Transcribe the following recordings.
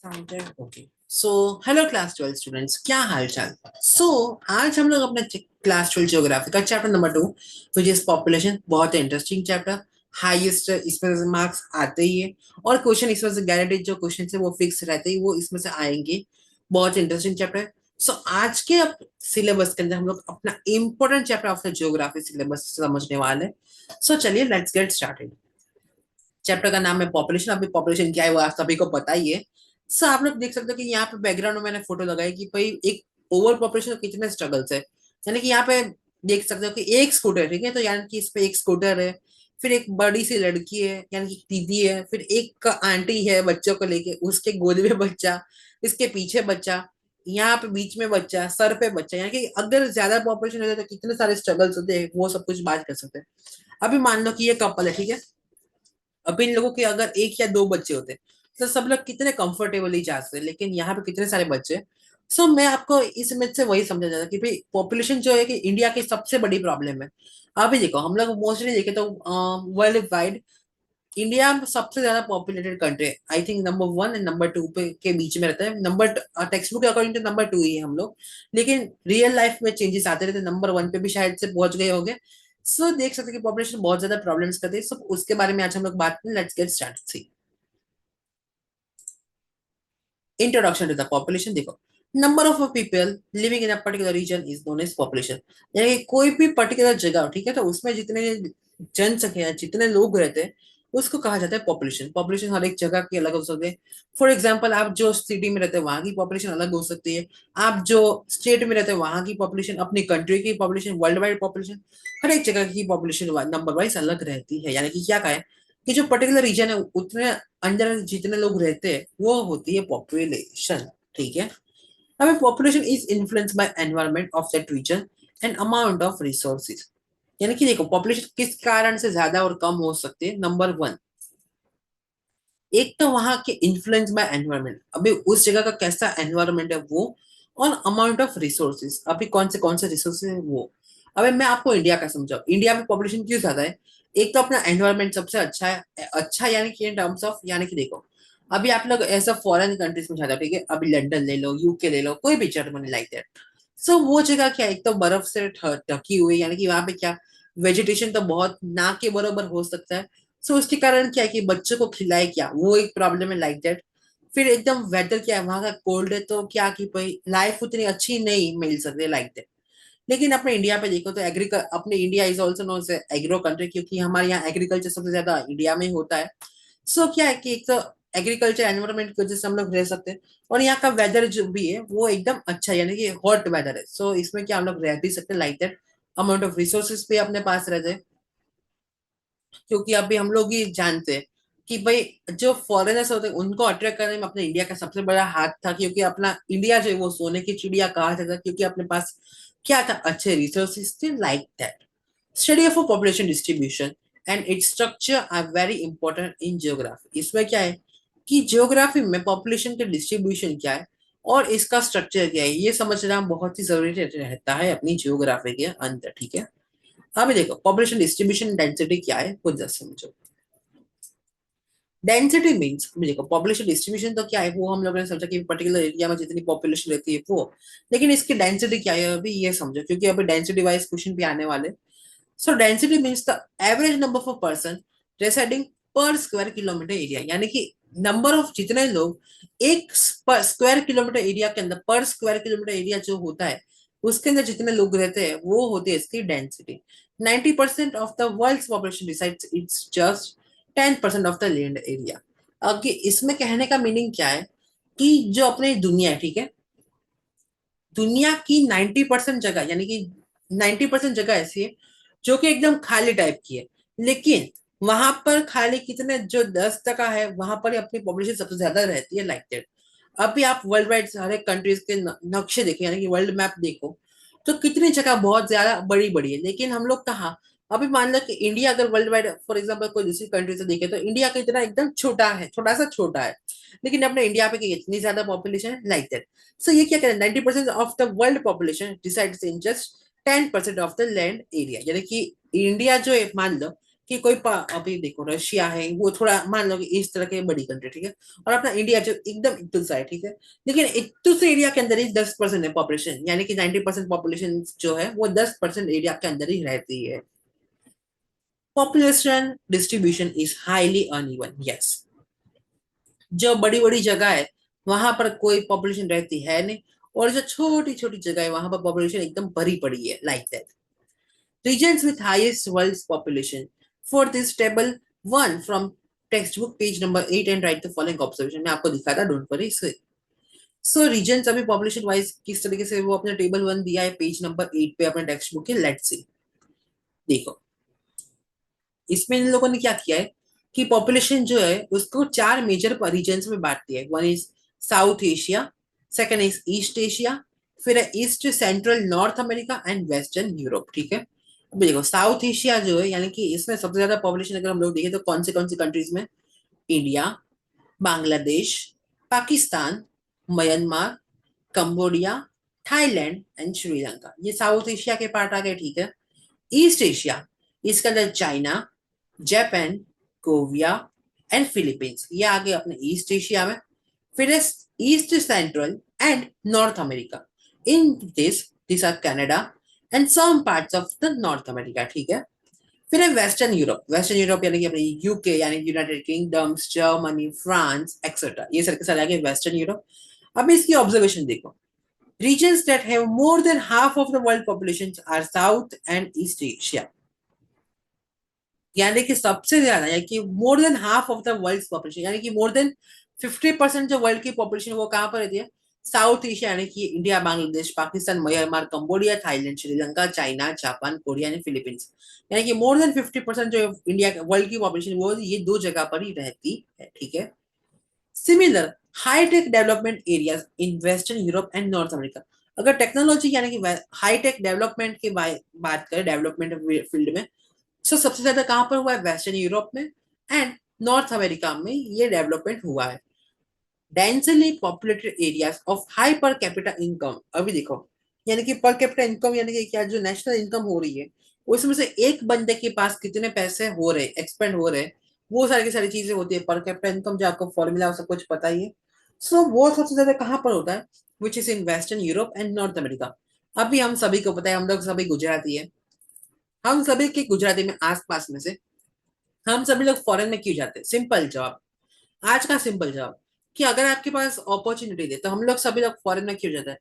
Okay so hello class 12 students, क्या हाल चाल। सो आज हम लोग अपने क्लास 12 ज्योग्राफी का chapter number 2 which is population, बहुत इंटरेस्टिंग चैप्टर। हाईएस्ट इसमें से मार्क्स आते ही है और क्वेश्चन इसमें से गारंटेड जो क्वेश्चन है वो फिक्स रहते ही वो इसमें से आएंगे। बहुत इंटरेस्टिंग चैप्टर है। सो आज के अब सिलेबस के अंदर हम लोग अपना important chapter of the geography syllabus समझने वाले हैं। सो चलिए लेट्स गेट स्टार्टेड। चैप्टर का नाम है पॉपुलेशन। अभी पॉपुलेशन क्या है वो आप सभी को पता ही है। सो आप लोग देख सकते हो कि यहाँ पे बैकग्राउंड में मैंने फोटो लगाई कि भाई एक ओवर पॉपुलेशन कितने स्ट्रगल्स है। यानी कि यहाँ पे देख सकते हो कि एक स्कूटर, ठीक है, तो यानी कि इस पे एक स्कूटर है, फिर एक बड़ी सी लड़की है यानी कि दीदी है, फिर एक आंटी है बच्चों को लेके, उसके गोद में बच्चा, इसके पीछे बच्चा, यहाँ पे बीच में बच्चा, सर पे बच्चा। यानी कि अगर ज्यादा पॉपुलेशन होता है तो कितने सारे स्ट्रगल्स होते हैं वो सब कुछ बात कर सकते हैं। अभी मान लो कि ये कपल है, ठीक है। अब इन लोगों के अगर एक या दो बच्चे होते तो सब लोग कितने कंफर्टेबली जा सकते, लेकिन यहाँ पे कितने सारे बच्चे। सो मैं आपको इस इमेज से वही समझा जाता कि भाई पॉपुलेशन जो है कि इंडिया की सबसे बड़ी प्रॉब्लम है। अभी देखो हम लोग मोस्टली देखे तो वर्ल्ड वाइड इंडिया सबसे ज्यादा पॉपुलेटेड कंट्री है। I think number 1 and number 2 पे के बीच में रहता है। नंबर टेक्स्ट बुक के अकॉर्डिंग टू नंबर 2 ही है हम लोग, लेकिन रियल लाइफ में चेंजेस आते रहते। नंबर 1 पे भी शायद से पहुंच गए होंगे। सो देख सकते हैं कि पॉपुलेशन बहुत ज्यादा प्रॉब्लम्स करते हैं। सब उसके बारे में आज हम लोग बात करें। Let's get start. See introduction to the population. देखो, number of people living in a particular region is known as population. यानी कि कोई भी पर्टिकुलर जगह, ठीक है, तो उसमें जितने जनसंख्या, जितने लोग रहते हैं उसको कहा जाता है पॉपुलेशन। पॉपुलेशन हर एक जगह की अलग हो सकती है। फॉर एग्जाम्पल, आप जो सिटी में रहते हैं वहां की पॉपुलेशन अलग हो सकती है। आप जो स्टेट में रहते हैं वहां की पॉपुलेशन, अपनी कंट्री की पॉपुलेशन, वर्ल्ड वाइड पॉपुलेशन, हर एक जगह की पॉपुलेशन नंबर वाइज अलग रहती है। यानी कि क्या कहा है कि जो पर्टिकुलर रीजन है उतने अंदर जितने लोग रहते हैं वो होती है पॉपुलेशन, ठीक है। हमें population is influence by environment of that region and amount of resources. यानी कि देखो पॉपुलेशन किस कारण से ज्यादा और कम हो सकते हैं। नंबर 1, एक तो वहां के इन्फ्लुएंस बाय एनवायरनमेंट, अभी उस जगह का कैसा एनवायरनमेंट है वो, और अमाउंट ऑफ रिसोर्सेज, अभी कौन से रिसोर्सेज है वो। अबे मैं आपको इंडिया का समझाऊं, इंडिया में पॉपुलेशन क्यों ज्यादा है। एक तो अपना एनवायरनमेंट सबसे अच्छा है। अच्छा यानी कि इन टर्म्स ऑफ, यानी कि देखो अभी आप लोग ऐसा फॉरेन कंट्रीज में जाते हो, ठीक है, अभी लंदन ले लो, यूके ले लो, कोई भी जर्मनी लाइक दैट। सो वो जगह क्या है, एक तो बर्फ से ढकी हुई, यानी कि वहां पे क्या वेजिटेशन तो बहुत ना के बराबर हो सकता है। सो उसके कारण क्या है कि बच्चों को खिलाए क्या, वो एक प्रॉब्लम है लाइक दैट। फिर एकदम वेदर क्या है वहां का, कोल्ड है, तो क्या कि भाई लाइफ उतनी अच्छी नहीं मिल सकती लाइक दैट। लेकिन अपने इंडिया पे देखो तो अपने India is also known as agro country, क्योंकि हमारे यहाँ एग्रीकल्चर सबसे ज्यादा इंडिया में होता है। सो क्या है कि एक तो एग्रीकल्चर एनवायरनमेंट की वजह से हम लोग रह सकते हैं, और यहाँ का वेदर जो भी है वो एकदम अच्छा है, यानी कि हॉट वेदर है। सो इसमें क्या हम लोग रह भी सकते हैं like that. Amount of resources भी अपने पास रहते हैं, क्योंकि अभी हम लोग ही जानते हैं कि भाई जो फॉरेनर्स होते हैं उनको अट्रैक्ट करने में अपने इंडिया का सबसे बड़ा हाथ था, क्योंकि अपना इंडिया जो है वो सोने की चिड़िया कहा जाता था, क्योंकि अपने पास क्या था, अच्छे रिसोर्सेज थे like that. Study of population distribution and its structure are very important in geography. इसमें क्या है कि जियोग्राफी में पॉपुलेशन के डिस्ट्रीब्यूशन क्या है और इसका स्ट्रक्चर क्या है ये समझना बहुत ही जरूरी रहता है अपनी जियोग्राफी के अंदर, ठीक है। अभी देखो पॉपुलेशन डिस्ट्रीब्यूशन डेंसिटी क्या है वो जस्ट समझो। डेंसिटी मीन्स, देखो पॉपुलेशन डिस्ट्रीब्यूशन तो क्या है वो हम लोगों ने समझा कि पर्टिकुलर एरिया में जितनी पॉपुलेशन रहती है वो, लेकिन इसकी डेंसिटी क्या है अभी ये समझो, क्योंकि अभी डेंसिटी वाइज क्वेश्चन भी आने वाले। सो density means the average number of person residing पर स्क्वायर किलोमीटर एरिया। यानी कि नंबर ऑफ जितने लोग एक स्क्वायर किलोमीटर एरिया के अंदर, पर स्क्वायर किलोमीटर एरिया जो होता है उसके अंदर जितने लोग रहते हैं वो होती है इसकी density. 90% of the world population decides it's just 10% of the land area. अब इसमें कहने का मीनिंग क्या है कि जो अपनी दुनिया है, ठीक है, दुनिया की 90% जगह, यानी कि 90% जगह ऐसी है जो कि एकदम खाली टाइप की है, लेकिन वहां पर खाली कितने, जो 10% है वहां पर ही अपनी पॉपुलेशन सबसे ज्यादा रहती है लाइक दैट। अभी आप वर्ल्ड वाइड सारे कंट्रीज के नक्शे देखो, यानी कि वर्ल्ड मैप देखो, तो कितनी जगह बहुत ज्यादा बड़ी बड़ी है, लेकिन हम लोग कहाँ। अभी मान लो कि इंडिया अगर वर्ल्ड वाइड फॉर एग्जाम्पल कोई दूसरी कंट्री से देखे तो इंडिया का इतना एकदम छोटा है, थोड़ा सा छोटा है, लेकिन अपने इंडिया पे इतनी ज्यादा पॉपुलेशन है लाइक दैट। सो ये क्या करें, 90% of the world population decides in just 10% of the land area. यानी कि इंडिया जो है मान लो कि अभी देखो रशिया है, वो थोड़ा मान लो कि इस तरह के बड़ी कंट्री, ठीक है, और अपना इंडिया जो एकदम इक्तुल सा है, ठीक है, लेकिन इक्तुल से एरिया के अंदर ही 10% है पॉपुलेशन, यानी कि 90% पॉपुलेशन जो है वो 10% एरिया के अंदर ही रहती है। Population distribution is highly uneven, yes. जो बड़ी बड़ी जगह है वहां पर कोई पॉपुलेशन रहती है नहीं, और जो छोटी छोटी जगह है वहां पर पॉपुलेशन एकदम भरी पड़ी है, like that. Regions with highest world's population. For this table, one from textbook page number 8 and write the following observation. मैं आपको दिखा था, डोंट वरी। सो रीजन अभी पॉपुलेशन वाइज किस तरीके से वो अपने टेबल 1 दिया है पेज नंबर 8 पे अपने टेक्स्ट बुक के, लेट्स सी। देखो इसमें इन लोगों ने क्या किया है कि पॉपुलेशन जो है उसको चार मेजर रीजन्स में बांट दिया है। One is south Asia, second is east Asia, फिर है east central north America and western Europe, ठीक है। अब देखो साउथ एशिया जो है, यानी कि इसमें सबसे ज्यादा पॉपुलेशन अगर हम लोग देखें तो कौन सी कंट्रीज में, India, Bangladesh, Pakistan, Myanmar, Cambodia, Thailand and Sri Lanka, ये साउथ एशिया के पार्ट आ गए, ठीक है। ईस्ट एशिया, इसके अंदर China, Japan, Korea and Philippines, ये आ गए अपने ईस्ट एशिया में। फिर east central and North America, in this are Canada and some parts of the North America, ठीक है। फिर है वेस्टर्न यूरोप, वेस्टर्न यूरोप यानी कि अपने यूके यानी United kingdoms, Germany, France etcetera, ये सारे के सारे आ गए वेस्टर्न यूरोप। अब इसकी ऑब्जर्वेशन देखो, regions that have more than half of the world populations are South and East Asia, यानी कि सबसे ज्यादा, यानी कि more than half of the world population, यानी कि मोर देन 50% जो वर्ल्ड की पॉपुलेशन वो कहाँ पर रहती है, साउथ एशिया, यानी कि India, Bangladesh, Pakistan, Myanmar, Cambodia, Thailand, Sri Lanka, China, Japan, Korea and Philippines, यानी कि मोर देन 50% जो इंडिया वर्ल्ड की पॉपुलेशन वो ये दो जगह पर ही रहती है, ठीक है। Similar hi tech development areas in western Europe and North America, अगर टेक्नोलॉजी यानी कि हाईटेक डेवलपमेंट की बात करें, डेवलपमेंट फील्ड में, सो सबसे ज्यादा कहां पर हुआ है, वेस्टर्न यूरोप में एंड नॉर्थ अमेरिका में ये डेवलपमेंट हुआ है। Densely populated areas of high per capita income, अभी देखो, यानी कि पर कैपिटा इनकम यानी कि क्या, जो नेशनल इनकम हो रही है उसमें से एक बंदे के पास कितने पैसे हो रहे, एक्सपेंड हो रहे, वो सारी की सारी चीजें होती है पर कैपिटा इनकम, जो आपको फॉर्मूला सब कुछ पता ही है। सो वो सबसे ज्यादा कहां पर होता है, which is in western Europe and North America. अभी हम सभी को पता है, हम लोग सभी गुजराती है, हम सभी के गुजराती में आसपास में से हम सभी लोग फॉरेन में क्यों जाते हैं, सिंपल जवाब, आज का सिंपल जवाब, कि अगर आपके पास अपॉर्चुनिटी दे तो हम लोग सभी लोग फॉरेन में क्यों जाते हैं।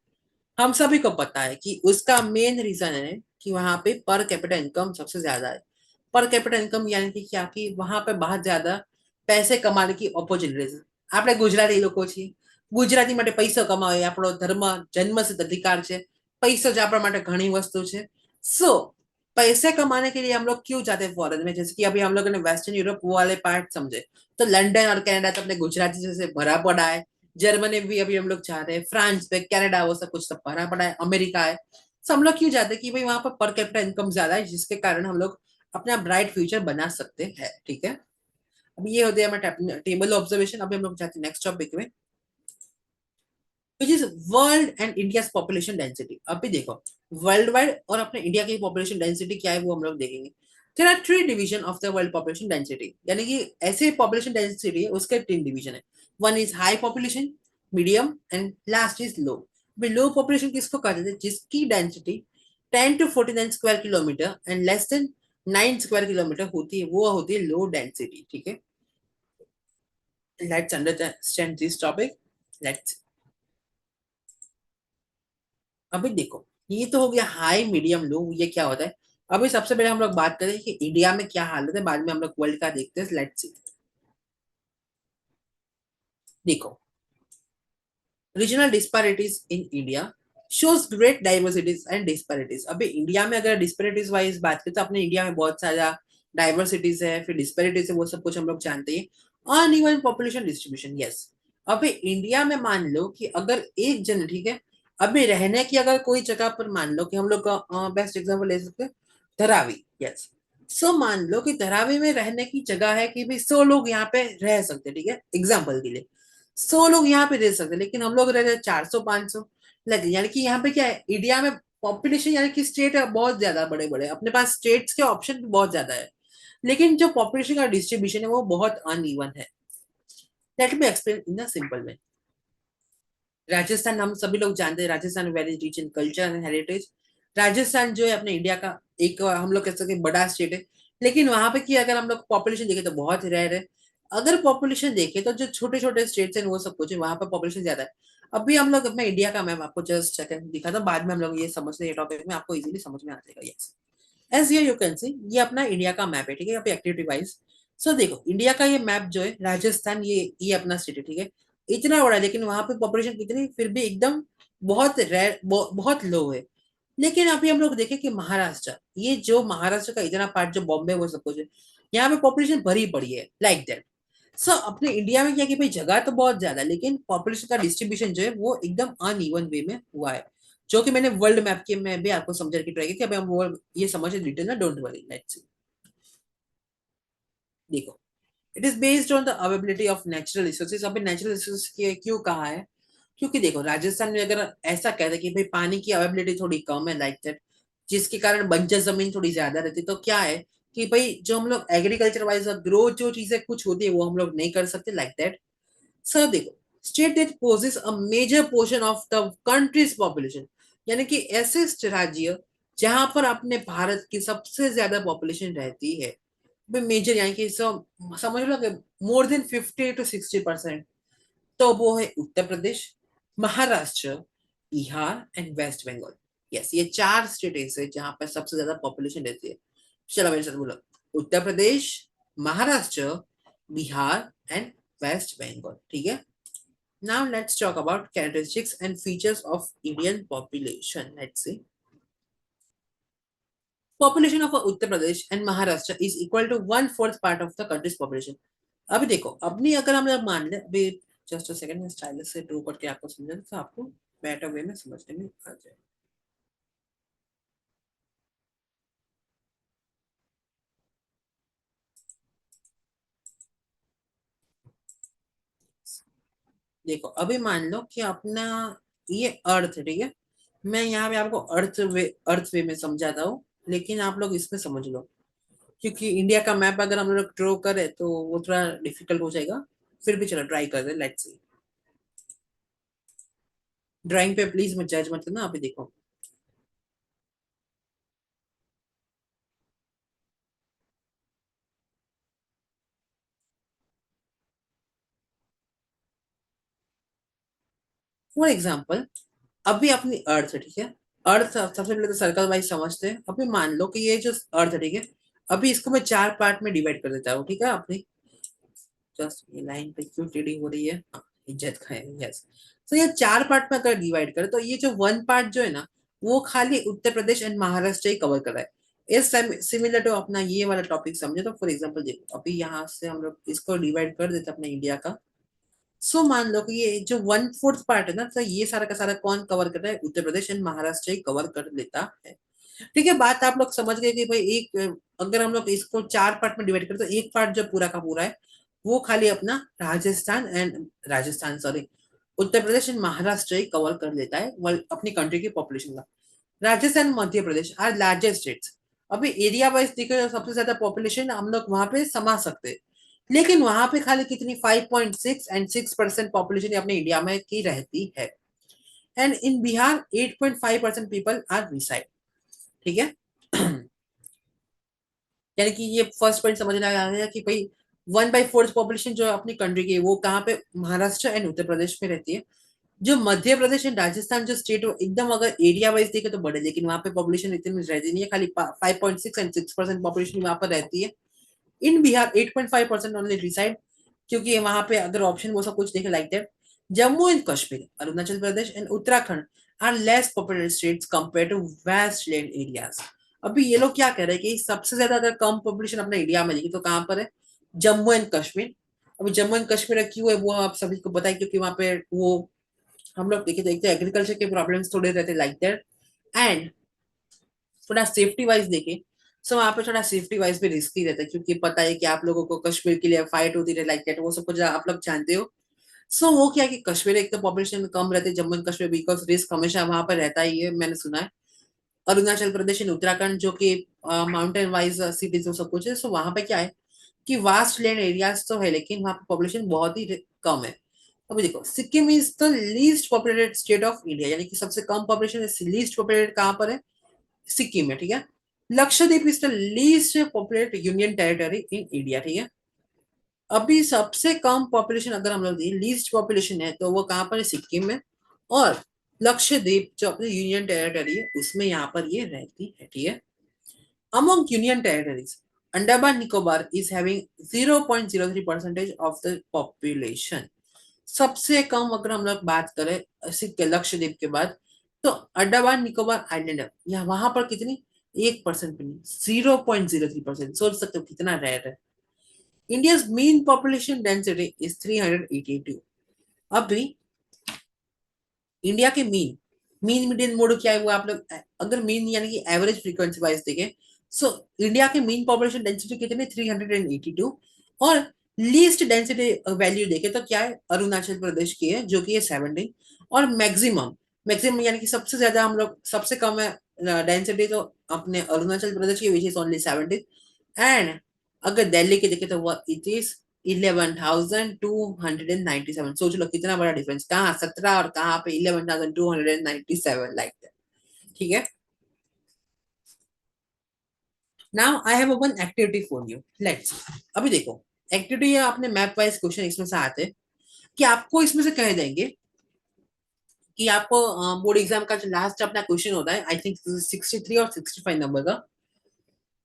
हम सभी को पता है कि उसका मेन रीजन है कि वहां पे पर कैपिटा इनकम सबसे ज्यादा है। पर कैपिटा इनकम यानी कि क्या, कि वहां पे बहुत ज्यादा पैसे कमाने की अपॉर्चुनिटीज, આપણે ગુજરાતી લોકો છીએ, ગુજરાતી માટે પૈસો કમાવો એ આપણો ધર્મ જન્મસિદ્ધ અધિકાર છે, પૈસો જ આપણા માટે ઘણી વસ્તુ છે। सो पैसे कमाने के लिए हम लोग क्यों जाते हैं फॉरेन में, जैसे कि अभी हम लोगों ने वेस्टर्न यूरोप वो वाले पार्ट समझे, तो लंदन और कनाडा तो अपने गुजराती जैसे भरा पड़ा है, जर्मनी भी अभी हम लोग चाहते हैं, फ्रांस पे, कनाडा वो सब कुछ सब भरा पड़ा है, अमेरिका है। तो हम लोग क्यों जाते हैं कि भाई वहां पर कैपिटा इनकम ज्यादा है, जिसके कारण हम लोग अपना ब्राइट फ्यूचर बना सकते हैं, ठीक है। अब ये होते हैं हमारे टेबल ऑब्जर्वेशन। अभी हम लोग जाते हैं नेक्स्ट टॉपिक में, which is world and India population density. अभी देखो वर्ल्ड वाइड और अपने इंडिया की पॉपुलेशन डेंसिटी क्या है वो हम लोग देखेंगे। There are three division of the world population density, यानी कि ऐसे पॉपुलेशन डेंसिटी है उसके तीन डिवीजन है। One is high population, medium and last is low. Low population किसको कहते हैं, जिसकी density 10 to 49 square kilometre and less than 9 square kilometre होती है, वो होती है लो डेंसिटी, ठीक है। Let's understand this topic. Let's अभी देखो, ये तो हो गया हाई मीडियम लो, ये क्या होता है। अभी सबसे पहले हम लोग बात करें कि इंडिया में क्या हालत है, बाद में हम लोग वर्ल्ड का देखते हैं, लेट्स सी। देखो regional disparities in India shows great diversities and disparities. अभी इंडिया में अगर डिस्पैरिटीज वाइज बात करें तो अपने इंडिया में बहुत सारा डाइवर्सिटीज है, फिर डिस्पैरिटीज है, वो सब कुछ हम लोग जानते हैं। Uneven population distribution, yes. अभी इंडिया में मान लो कि अगर एक जन, ठीक है, अभी रहने की अगर कोई जगह पर मान लो कि हम लोग बेस्ट एग्जांपल ले सकते हैं धरावी, यस। सो मान लो कि धरावी में रहने की जगह है कि भाई 100 लोग यहाँ पे रह सकते हैं, ठीक है, एग्जाम्पल के लिए 100 लोग यहाँ पे रह सकते हैं, लेकिन हम लोग रह रहे 400 500, लगे, यानी कि यहाँ पे क्या है, इंडिया में पॉपुलेशन यानी कि स्टेट है बहुत ज्यादा बड़े बड़े, अपने पास स्टेट्स के ऑप्शन भी बहुत ज्यादा है। लेकिन जो पॉपुलेशन का डिस्ट्रीब्यूशन है वो बहुत अनइवन है। Let me explain in a simple way. Rajasthan हम सभी लोग जानते हैं, Rajasthan very rich in culture and heritage. Rajasthan जो है अपने इंडिया का एक हम लोग कह सकते हैं बड़ा स्टेट है, लेकिन वहां पे की अगर हम लोग पॉपुलेशन देखें तो बहुत रेयर है। अगर पॉपुलेशन देखें तो जो छोटे छोटे स्टेट्स हैं वो सब कुछ है, वहां पे पॉपुलेशन ज्यादा है। अभी हम लोग अपने इंडिया का मैम आपको जस्ट सेकंड दिखा था, बाद में हम लोग ये समझते हैं, ये टॉपिक में आपको इजीली समझ में आ जाएगा। Yes, as you can see ये अपना इंडिया का मैप है, ठीक है, यहाँ पे एक्टिविटी वाइज। सो देखो इंडिया का ये मैप जो है, राजस्थान ये अपना स्टेट है, ठीक है, इतना बड़ा है, लेकिन वहां पे पॉपुलेशन कितनी फिर भी एकदम बहुत रेयर, बहुत लो है। लेकिन अभी हम लोग देखें कि महाराष्ट्र, ये जो महाराष्ट्र का इतना पार्ट जो बॉम्बे वो सब कुछ है, यहाँ पे पॉपुलेशन भरी पड़ी है लाइक दैट। सो अपने इंडिया में क्या कि भाई जगह तो बहुत ज्यादा है, लेकिन पॉपुलेशन का डिस्ट्रीब्यूशन जो है वो एकदम अनइवन वे में हुआ है, जो कि मैंने वर्ल्ड मैप के में भी आपको समझाने की ट्राई की कि अभी हम वो ये समझे डिटेल में, डोंट वरी, लेट्स सी। देखो, it is based on the availability of natural resources. अभी नेचुरल रिसोर्स के क्यों कहा है, क्योंकि देखो राजस्थान में अगर ऐसा कहते हैं कि भाई पानी की अवेबिलिटी थोड़ी कम है लाइक दैट, जिसके कारण बंजर जमीन थोड़ी ज्यादा रहती, तो क्या है कि भाई जो हम लोग एग्रीकल्चर वाइज ग्रोथ जो चीजें कुछ होती है वो हम लोग नहीं कर सकते लाइक दैट। सर देखो, state that possess a major portion of the country's population, यानी कि ऐसे राज्य जहां पर अपने भारत की सबसे ज्यादा पॉपुलेशन रहती है, मेजर यानी कि सब समझ लो कि मोर देन 50 to 60%, तो वो है Uttar Pradesh, Maharashtra, Bihar and West Bengal. Yes, ये चार स्टेट है जहां पर सबसे ज्यादा पॉपुलेशन रहती है। चलो मेरे साथ बोलो, उत्तर प्रदेश, महाराष्ट्र, बिहार एंड वेस्ट बंगाल, ठीक है। Now let's talk about characteristics and features of Indian population. Let's see. Population of Uttar Pradesh and Maharashtra is equal to one fourth part of the country's population. अभी देखो, अपनी अगर हम लोग मान ले, अभी जस्ट अ सेकंड में स्टाइलस से ड्रॉ करके आपको समझा तो आपको बेटर वे में समझने में आ जाए। देखो अभी मान लो कि अपना ये अर्थ है, ठीक है, मैं यहाँ पे आपको अर्थ वे में समझाता हूँ, लेकिन आप लोग इसमें समझ लो, क्योंकि इंडिया का मैप अगर हम लोग ड्रॉ करें तो वो थोड़ा डिफिकल्ट हो जाएगा। फिर भी चलो ट्राई कर दे, लेट्स सी। ड्राइंग पे प्लीज मत जज मत करना, अभी देखो। फॉर एग्जाम्पल, अभी अपनी अर्थ है, ठीक है, अर्थ सबसे पहले तो सर्कल वाइज समझते हैं। अभी मान लो कि ये जो अर्थ है, ठीक है, अभी इसको मैं चार पार्ट में डिवाइड कर देता हूँ, ठीक है। अपनी जस्ट ये लाइन पे क्यों टेढ़ी हो रही है, हाँ, इज्जत खाए, यस। तो ये चार पार्ट में अगर डिवाइड करें तो ये जो वन पार्ट जो है ना, वो खाली Uttar Pradesh and Maharashtra he cover कर रहा है। इस टाइम सिमिलर टू अपना ये वाला टॉपिक समझे तो फॉर एग्जांपल देखो, अभी यहाँ से हम लोग इसको डिवाइड कर देते अपने इंडिया का। सो मान लो कि ये जो वन फोर्थ पार्ट है ना, तो ये सारा का सारा कौन कवर कर रहा है, उत्तर प्रदेश एंड महाराष्ट्र ही कवर कर लेता है। ठीक है, बात आप लोग समझ गए कि भाई एक अगर हम लोग इसको चार पार्ट में डिवाइड करें तो एक पार्ट जो पूरा का पूरा है वो खाली अपना Rajasthan sorry, Uttar Pradesh and Maharashtra he cover कर लेता है अपनी कंट्री की पॉपुलेशन का। Rajasthan, Madhya Pradesh are largest states. अभी एरिया वाइज देखे तो सबसे ज्यादा पॉपुलेशन हम लोग वहां पे समा सकते हैं, लेकिन वहां पे खाली कितनी 5.6 एंड 6% पॉपुलेशन अपने इंडिया में की रहती है। And in Bihar 8.5% people are reside, ठीक है। यानी कि ये फर्स्ट पॉइंट समझना आ गया कि भाई 1/4 पॉपुलेशन जो है अपनी कंट्री की वो कहाँ पे, महाराष्ट्र एंड उत्तर प्रदेश में रहती है। जो मध्य प्रदेश एंड राजस्थान जो स्टेट एकदम अगर एरिया वाइज देखे तो बड़े, लेकिन वहां पे पॉपुलेशन इतनी रहती नहीं है, खाली 5.6 एंड 6% पॉपुलेशन वहां पर रहती है। इन बिहार 8.5% ओनली रिसाइड, क्योंकि वहां पे अगर ऑप्शन वो सब कुछ देखे like that, Jammu and Kashmir, Arunachal Pradesh and Uttarakhand are less popular states compare to west land areas. अभी ये लोग क्या कह रहे हैं कि सबसे ज्यादा अगर कम पॉपुलेशन अपने इंडिया में देखी तो कहाँ पर है, जम्मू एंड कश्मीर। अभी जम्मू एंड कश्मीर क्यों है वो आप सभी को बताएं, क्योंकि वहां पे वो हम लोग देखिए देखते एग्रीकल्चर के प्रॉब्लम्स थोड़े रहते लाइक दैट। एंड थोड़ा सेफ्टी वाइज देखें, सो वहाँ पे थोड़ा सेफ्टी वाइज भी रिस्की रहता है, क्योंकि पता है कि आप लोगों को कश्मीर के लिए फाइट होती है लाइक दैट, वो सब कुछ आप लोग जानते हो। सो वो क्या है कि कश्मीर एक तो पॉपुलेशन कम रहती है, Jammu and Kashmir because risk हमेशा वहां पर रहता ही है, मैंने सुना है। अरुणाचल प्रदेश एंड उत्तराखंड जो कि माउंटेन वाइज सिटीज सब कुछ है, सो वहां पे क्या है कि वास्ट लैंड एरियाज तो है लेकिन वहां पे पॉपुलेशन बहुत ही कम है। अभी देखो, Sikkim is the least populated state of India, यानी कि सबसे कम पॉपुलेशन है, लीस्ट पॉपुलेटेड कहाँ पर है, सिक्किम में, ठीक है। Lakshadweep is the least populated union territory in India, ठीक है। अभी सबसे कम पॉपुलेशन अगर हम लोग लीस्ट पॉपुलेशन है तो वो कहाँ पर है, सिक्किम में। और लक्षद्वीप जो अपनी यूनियन टेरिटरी है उसमें यहाँ पर ये रहती है, ठीक है। Among union territories, Andaman Nicobar is having 0.03% of the population. सबसे कम अगर हम लोग बात करें सिक्के लक्षद्वीप के बाद, तो अंडमान निकोबार आइलैंड है, यहाँ वहां पर कितनी, 1% भी नहीं, 0.03%। सोच सकते हो कितना रेयर है। India's mean population density is 382। अभी इंडिया के मीन मीन मीडियन मोड क्या है वो आप लोग अगर मीन यानी कि एवरेज फ्रीक्वेंसी वाइज देखें, सो इंडिया के मीन पॉपुलेशन डेंसिटी कितने, 382। और लीस्ट डेंसिटी वैल्यू देखें तो क्या है, अरुणाचल प्रदेश की है जो कि है 17। और मैक्सिमम मैक्सिमम यानी कि सबसे ज्यादा हम लोग, सबसे कम है डेंसिटी तो अपने अरुणाचल प्रदेश की विच इज ओनली 17। एंड अगर दिल्ली की देखें तो वह इट इज 11,297। सोच लो कितना बड़ा डिफरेंस, कहाँ 17 और कहाँ पे 11,297, लाइक दैट, ठीक है। Now I have one activity for you, let's. अभी देखो, एक्टिविटी या आपने मैप वाइज क्वेश्चन इसमें से आते हैं कि आपको इसमें से कह देंगे कि आपको बोर्ड एग्जाम का जो लास्ट अपना क्वेश्चन होता है, आई थिंक 63 और 65 नंबर का।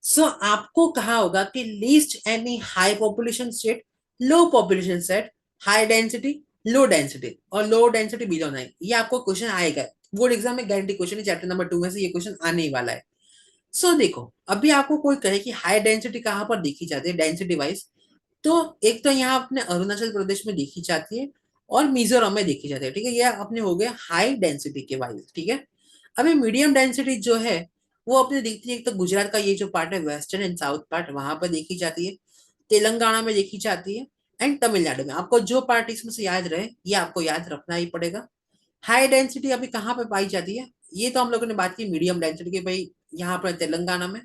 सो आपको कहा होगा कि least any high population state, low population set, high density, low density और लो डेंसिटी बिलो 9, ये आपको क्वेश्चन आएगा। बोर्ड एग्जाम में गारंटी क्वेश्चन है, चैप्टर नंबर 2 में से ये क्वेश्चन आने ही वाला है। सो देखो, अभी आपको कोई कहे कि हाई डेंसिटी कहाँ पर देखी जाती है डेंसिटी वाइज, तो एक तो यहाँ अपने अरुणाचल प्रदेश में देखी जाती है और मिजोरम में देखी जाती है, ठीक है। ये अपने हो गए हाई डेंसिटी के वाइज, ठीक है। अभी मीडियम डेंसिटी जो है वो अपने दिखती है, एक तो गुजरात का ये जो पार्ट है वेस्टर्न एंड साउथ पार्ट, वहां पर देखी जाती है, तेलंगाना में देखी जाती है, एंड तमिलनाडु में। आपको जो पार्ट इसमें से याद रहे ये आपको याद रखना ही पड़ेगा। हाई डेंसिटी अभी कहाँ पे पाई जाती है, ये तो हम लोगों ने बात की मीडियम डेंसिटी की, भाई यहाँ पर तेलंगाना में,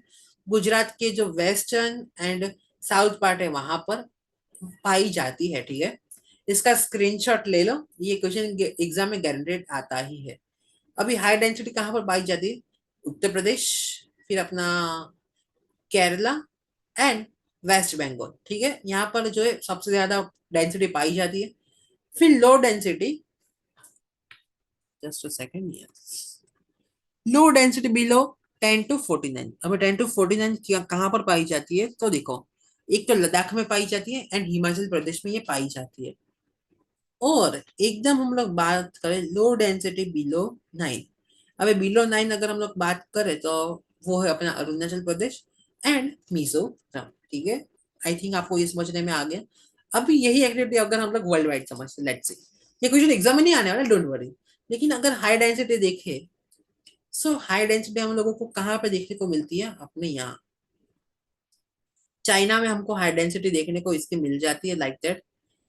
गुजरात के जो वेस्टर्न एंड साउथ पार्ट है वहां पर पाई जाती है, ठीक है। इसका स्क्रीनशॉट ले लो, ये क्वेश्चन एग्जाम में गारंटेड आता ही है। अभी हाई डेंसिटी कहाँ पर पाई जाती है, उत्तर प्रदेश, फिर अपना केरला एंड वेस्ट बंगाल, ठीक है। यहाँ पर जो है सबसे ज्यादा डेंसिटी पाई जाती है। फिर low density, just a second, yes, low density below 10 to 49। अब 10 to 49 कहाँ पर पाई जाती है तो देखो, एक तो लद्दाख में पाई जाती है एंड हिमाचल प्रदेश में ये पाई जाती है। और एकदम हम लोग बात करें लो डेंसिटी बिलो 9, अबे बिलो 9 अगर हम लोग बात करें तो वो है अपना अरुणाचल प्रदेश एंड मिजोरम, ठीक है। आई थिंक आपको ये समझने में आ गया। अभी यही एक्टिविटी अगर हम लोग वर्ल्ड वाइड समझते, लेट्स से ये क्वेश्चन एग्जाम में नहीं आने वाला, डोंट वरी। लेकिन अगर हाई डेंसिटी देखे, सो हाई डेंसिटी हम लोगों को कहाँ पे देखने को मिलती है, अपने यहाँ चाइना में हमको हाई डेंसिटी देखने को इसकी मिल जाती है, लाइक दैट।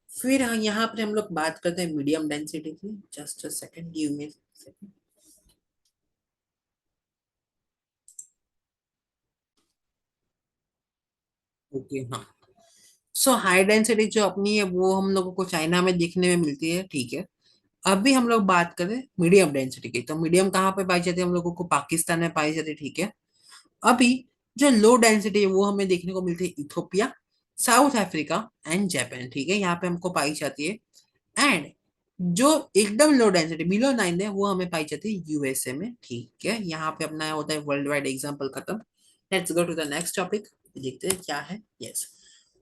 फिर यहाँ पर हम लोग बात करते हैं मीडियम डेंसिटी की, just a second, give me second. Okay, हाँ। सो हाई डेंसिटी जो अपनी है वो हम लोगों को चाइना में देखने में मिलती है, ठीक है। अभी हम लोग बात करें मीडियम डेंसिटी की, तो मीडियम कहाँ पे पाई जाती है, हम लोगों को पाकिस्तान में पाई जाती है, ठीक है। अभी जो लो डेंसिटी है वो हमें देखने को मिलती है Ethiopia, south Africa and Japan, ठीक है, यहाँ पे हमको पाई जाती है। एंड जो एकदम लो डेंसिटी बिलो 9 है वो हमें पाई जाती है यूएसए में, ठीक है। यहाँ पे अपना होता है वर्ल्ड वाइड एग्जाम्पल खत्म। Let's go to the next topic, देखते हैं क्या है, यस,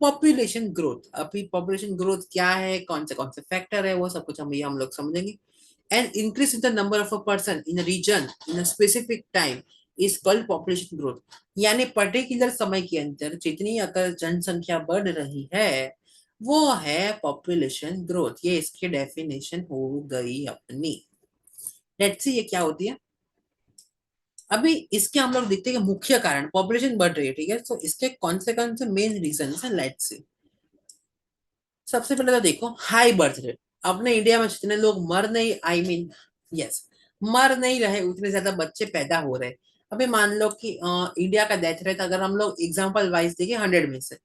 पॉपुलेशन ग्रोथ। अभी पॉपुलेशन ग्रोथ क्या है, कौन से फैक्टर है, वो सब कुछ हम लोग समझेंगे। And increase in the number of a person in a region in a specific time is called population growth. यानी पर्टिकुलर समय के अंदर जितनी अगर जनसंख्या बढ़ रही है वो है पॉपुलेशन ग्रोथ, ये इसकी डेफिनेशन हो गई अपनी। लेट्स सी ये क्या होती है। अभी इसके हम लोग देखते हैं कि मुख्य कारण, पॉपुलेशन बढ़ रही है, ठीक है, तो इसके कौन से मेन रीजन है, लेट्स सी। सबसे पहले तो देखो हाई बर्थ रेट। अपने इंडिया में जितने लोग मर नहीं, आई मीन यस, मर नहीं रहे, उतने ज्यादा बच्चे पैदा हो रहे। अभी मान लो कि इंडिया का डेथ रेट अगर हम लोग एग्जांपल वाइज देखें 100 में से,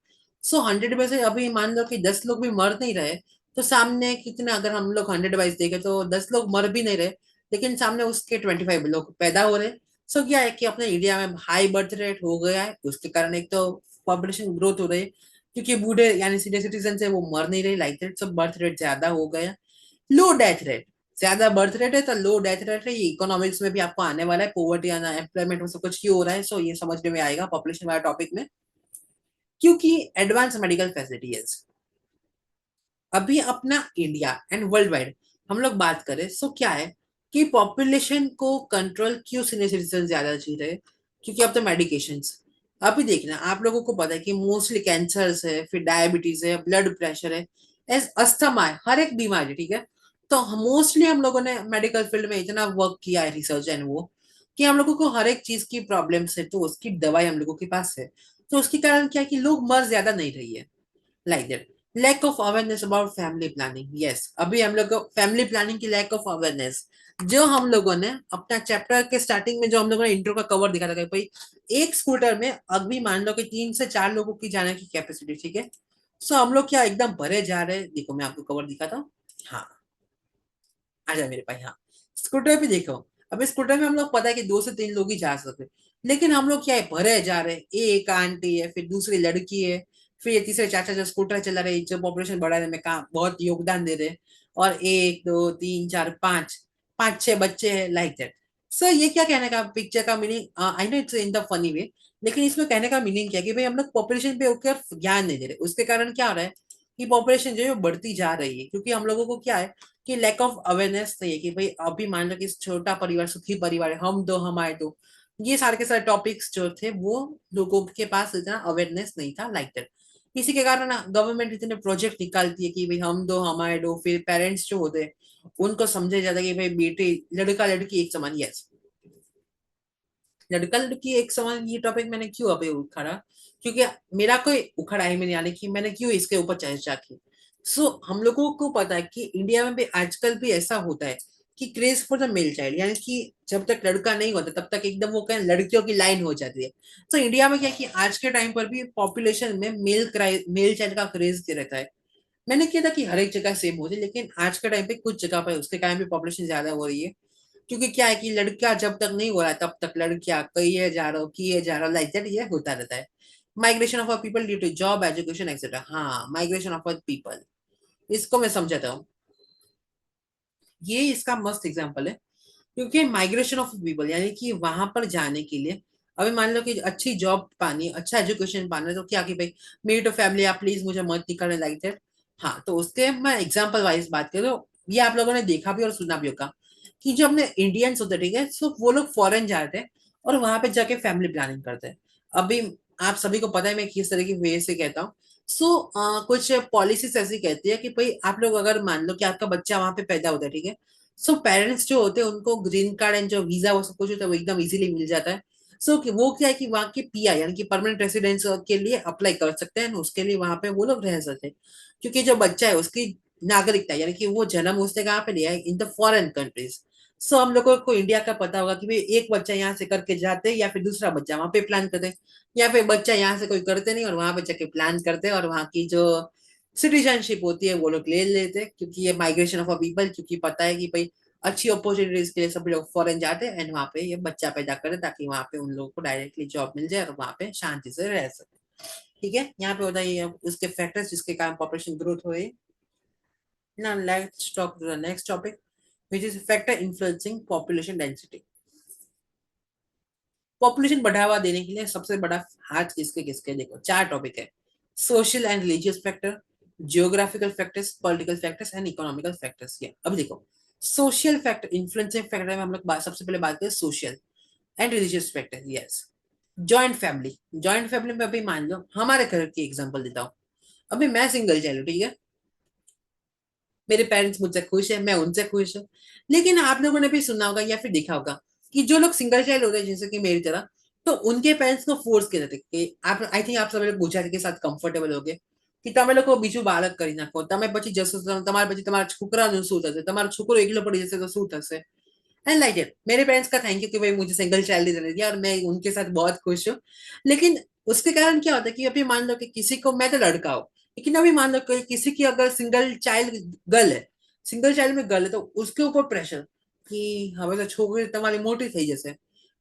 सो 100 में से अभी मान लो कि 10 लोग भी मर नहीं रहे, तो सामने कितने, अगर हम लोग 100 वाइज देखें तो 10 लोग मर भी नहीं रहे, लेकिन सामने उसके 25 लोग पैदा हो रहे। सो क्या है कि अपने इंडिया में हाई बर्थ रेट हो गया है, उसके कारण एक तो पॉपुलेशन ग्रोथ हो रही है, क्योंकि बूढ़े यानी सीनियर सिटीजन है वो मर नहीं रहे, लाइक दैट, सब बर्थ रेट ज्यादा हो गया। लो डेथ रेट, ज्यादा बर्थ रेट है तो लो डेथ रेट है, ये इकोनॉमिक्स में भी आपको आने वाला है, पोवर्टी या एम्प्लॉयमेंट में सब कुछ क्यों हो रहा है, सो ये समझने में आएगा पॉपुलेशन वाला टॉपिक में। क्योंकि एडवांस मेडिकल फैसिलिटीज, अभी अपना इंडिया एंड वर्ल्ड वाइड हम लोग बात करें, सो क्या है कि पॉपुलेशन को कंट्रोल क्यों सीनियर सिटीजन ज्यादा जी रहे, क्योंकि अब तो मेडिकेशन, अभी देखना आप लोगों को पता है कि मोस्टली कैंसर है, फिर डायबिटीज है, ब्लड प्रेशर है, अस्थमा है, हर एक बीमारी, ठीक है। तो मोस्टली हम लोगों ने मेडिकल फील्ड में इतना वर्क किया है, रिसर्च एंड वो, कि हम लोगों को हर एक चीज की प्रॉब्लम है तो उसकी दवाई हम लोगों के पास है। तो उसके कारण क्या है कि लोग मर ज्यादा नहीं रही है, like that. Lack of awareness about family planning, yes, अभी हम लोग को फैमिली प्लानिंग की लैक ऑफ अवेयरनेस, जो हम लोगों ने अपना चैप्टर के स्टार्टिंग में जो हम लोगों ने इंट्रो का कवर दिखा था कि भाई एक स्कूटर में अभी मान लो कि 3 से 4 लोगों की जाने की कैपेसिटी, ठीक है। सो हम लोग क्या एकदम भरे जा रहे हैं, देखो मैं आपको कवर दिखाता हूँ। हाँ, आ जाए मेरे पास, हाँ। स्कूटर पे देखो, अभी स्कूटर में हम लोग पता है कि 2 से 3 लोग ही जा सकते हैं, लेकिन हम लोग क्या है भरे जा रहे हैं, एक आंटी है, फिर दूसरी लड़की है, फिर ये तीसरे चाचा जो स्कूटर चला रहे हैं, जो पॉपुलेशन बढ़ाने में काम बहुत योगदान दे रहे हैं, और 1 2 3 4 5, 5 6 बच्चे हैं, लाइक दैट। सर ये क्या कहने का पिक्चर का meaning, I know it's in the funny way, लेकिन इसमें कहने का मीनिंग क्या है कि भाई हम लोग पॉपुलेशन पे होकर ध्यान नहीं दे रहे, उसके कारण क्या हो रहा है कि पॉपुलेशन जो है वो बढ़ती जा रही है, क्योंकि हम लोगों को क्या है कि लैक ऑफ अवेयरनेस नहीं है कि भाई अभी मान लो कि छोटा परिवार सुखी परिवार है, हम दो हमारे दो, ये सारे के सारे टॉपिक्स जो थे वो लोगों के पास इतना अवेयरनेस नहीं था, लाइक दैट। इसी के कारण गवर्नमेंट इतने प्रोजेक्ट निकालती है कि भाई हम दो हमारे दो, फिर पेरेंट्स जो होते हैं उनको समझे जाता है कि भाई बेटे लड़का लड़की एक समान, यस, लड़का लड़की एक समान, ये टॉपिक मैंने क्यों अभी उखाड़ा, क्योंकि मेरा कोई उखाड़ा है मैंने, यानी कि मैंने क्यों इसके ऊपर चर्चा की। हम लोगों को पता है कि इंडिया में भी आजकल भी ऐसा होता है कि craze for the male child, यानी कि जब तक लड़का नहीं होता तब तक एकदम वो क्या लड़कियों की लाइन हो जाती है। तो इंडिया में क्या है कि आज के टाइम पर भी पॉपुलेशन में मेल चाइल्ड का क्रेज रहता है। मैंने किया था कि हर एक जगह सेम हो जाए, लेकिन आज के टाइम पे कुछ जगह पर उसके कारण भी पॉपुलेशन ज्यादा हो रही है, क्योंकि क्या है कि लड़का जब तक नहीं हो रहा है तब तक लड़कियां कहिए जा रहा हो किए जा रहा हो, लाइक दैट, ये होता रहता है। Migration of people due to job education etcetera, हाँ, माइग्रेशन ऑफ पीपल, इसको मैं समझाता हूँ। ये इसका मस्त एग्जाम्पल है, क्योंकि माइग्रेशन ऑफ पीपल यानी कि वहां पर जाने के लिए, अभी मान लो कि अच्छी जॉब पानी, अच्छा एजुकेशन पाना है, तो क्या कि भाई मेरी तो फैमिली, आप प्लीज मुझे मत निकालने, लाइक दैट। हाँ, तो उसके मैं एग्जाम्पल वाइज बात करूँ तो ये आप लोगों ने देखा भी और सुना भी होगा कि जो अपने इंडियंस होते हैं, ठीक है, सो वो लोग फॉरेन जाते हैं और वहां पे जाके फैमिली प्लानिंग करते हैं। अभी आप सभी को पता है मैं किस तरह की वे से कहता हूँ। कुछ पॉलिसीज ऐसी कहती है कि भाई आप लोग अगर मान लो कि आपका बच्चा वहां पे पैदा होता है, ठीक है, पेरेंट्स जो होते हैं उनको ग्रीन कार्ड एंड जो वीजा वो सब कुछ होता है वो एकदम इजीली मिल जाता है। वो क्या है कि वहाँ के पीआर यानी कि परमानेंट रेसिडेंस के लिए अप्लाई कर सकते हैं, उसके लिए वहां पे वो लोग रह सकते हैं, क्योंकि जो बच्चा है उसकी नागरिकता यानी कि वो जन्म उसने कहाँ पे लिया है, इन द फॉरेन कंट्रीज। हम लोगों को इंडिया का पता होगा कि भाई एक बच्चा यहाँ से करके जाते हैं या फिर दूसरा बच्चा वहां पे प्लान करते हैं, या फिर बच्चा यहाँ से कोई करते नहीं और वहां पे जाके प्लान करते हैं, और वहां की जो सिटीजनशिप होती है वो लोग ले लेते हैं, क्योंकि ये माइग्रेशन ऑफ अ पीपल, क्योंकि पता है कि भाई अच्छी अपॉर्चुनिटीज के लिए सभी लोग फॉरेन जाते हैं एंड वहां पे ये बच्चा पैदा करें, ताकि वहां पे उन लोगों को डायरेक्टली जॉब मिल जाए और वहां पे शांति से रह सके। ठीक है, यहाँ पे बताइए अब उसके फैक्टर्स जिसके कारण पॉपुलेशन ग्रोथ हो रही है। Now let's talk to the next topic, which is factor influencing population density. Population बढ़ावा देने के लिए सबसे बड़ा हाथ किसके किसके, देखो 4 टॉपिक है। Social and religious factor, geographical factors, political factors and economical factors. ये अब देखो, सोशल फैक्टर इन्फ्लुएंसिंग फैक्टर में हम लोग सबसे पहले बात करें social and religious factor, yes. Joint family, joint family में अभी मान लो हमारे घर की एग्जांपल देता हूँ। अभी मैं सिंगल चाइल्ड हूँ, ठीक है, मेरे पेरेंट्स मुझसे खुश है, मैं उनसे खुश हूँ। लेकिन आप लोगों ने भी सुना होगा या फिर देखा होगा कि जो लोग सिंगल चाइल्ड होते हैं जैसे कि मेरी तरह, तो उनके पेरेंट्स को फोर्स किया जाता है कि आप, आई थिंक आप सब लोग गुजराती के साथ कंफर्टेबल हो गए कि તમે લોકો બીજું બાળક કરી નાખો, તમે પછી જશો તમારા પછી તમારા છોકરાનું શું થશે, તમારો છોકરો એકલો પડી જશે તો શું થશે। एंड लाइक इट, मेरे पेरेंट्स का थैंक यू कि भाई मुझे सिंगल चाइल्ड देने दिया और मैं उनके साथ बहुत खुश हूँ। लेकिन उसके कारण क्या होता है कि अभी मान लो कि किसी को, मैं तो लड़का हूँ, लेकिन अभी मान लो कि किसी की अगर सिंगल चाइल्ड गर्ल है, सिंगल चाइल्ड में गर्ल है, तो उसके ऊपर प्रेशर कि હવે તો છોકરી તમારી મોટી થઈ જશે,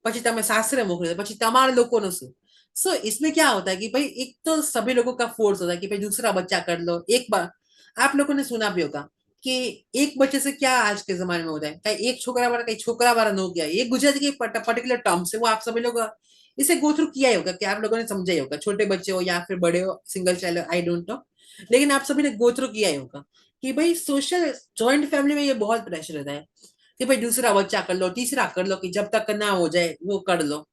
પછી તમે સાસરે મોકલી દો, પછી તમારા લોકોનું શું? सो इसमें क्या होता है कि भाई एक तो सभी लोगों का फोर्स होता है कि भाई दूसरा बच्चा कर लो एक बार। आप लोगों ने सुना भी होगा कि एक बच्चे से क्या आज के जमाने में होता है, कहीं एक छोकरा वाला कहीं छोकरा वाला हो गया, ये गुजराती की पर्टिकुलर टर्म से वो आप सभी लोग इसे गो थ्रू किया ही होगा, कि आप लोगों ने समझा ही होगा, छोटे बच्चे हो या फिर बड़े हो, single child I don't know, लेकिन आप सभी ने गो थ्रू किया ही होगा कि भाई सोशल जॉइंट फैमिली में ये बहुत प्रेशर रहता है कि भाई दूसरा बच्चा कर लो, तीसरा कर लो, कि जब तक ना हो जाए वो कर लो।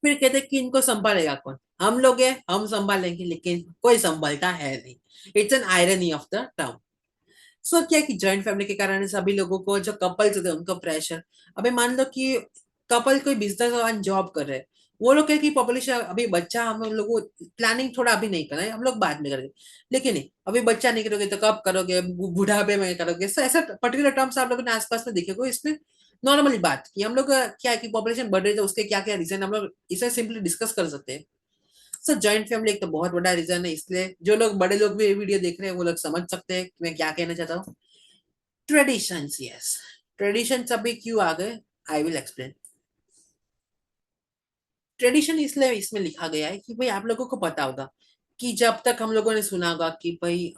फिर कहते हैं कि इनको संभालेगा कौन? हम लोग हैं, हम संभालेंगे, लेकिन कोई संभालता है नहीं। It's an irony of the term. So क्या है कि जॉइंट फैमिली के कारण सभी लोगों को, जो कपल्स होते हैं उनको प्रेशर। अभी मान लो कि कपल कोई बिजनेस और जॉब कर रहे हैं, वो लोग क्या है कि पॉपुलेशन अभी बच्चा, हम लोग प्लानिंग थोड़ा अभी नहीं करना है, हम लोग बाद में करेंगे, लेकिन नहीं अभी बच्चा नहीं करोगे तो कब करोगे, बुढ़ापे में करोगे, so ऐसा पर्टिकुलर टर्म्स आप लोगों ने आसपास में देखे को इसमें। नॉर्मली बात कि हम लोग क्या है कि पॉपुलेशन बढ़ रही है, तो उसके क्या क्या रीजन हम लोग इसे सिंपली डिस्कस कर सकते हैं। सर जॉइंट फैमिली एक तो बहुत बड़ा रीजन है, इसलिए जो लोग बड़े लोग भी वीडियो देख रहे हैं वो लोग समझ सकते हैं कि मैं क्या कहना चाहता हूँ। ट्रेडिशंस, यस, ट्रेडिशंस अभी क्यों आ गए, आई विल एक्सप्लेन। ट्रेडिशन इसलिए इसमें लिखा गया है कि भाई आप लोगों को पता होगा कि जब तक हम लोगों ने सुना होगा कि भाई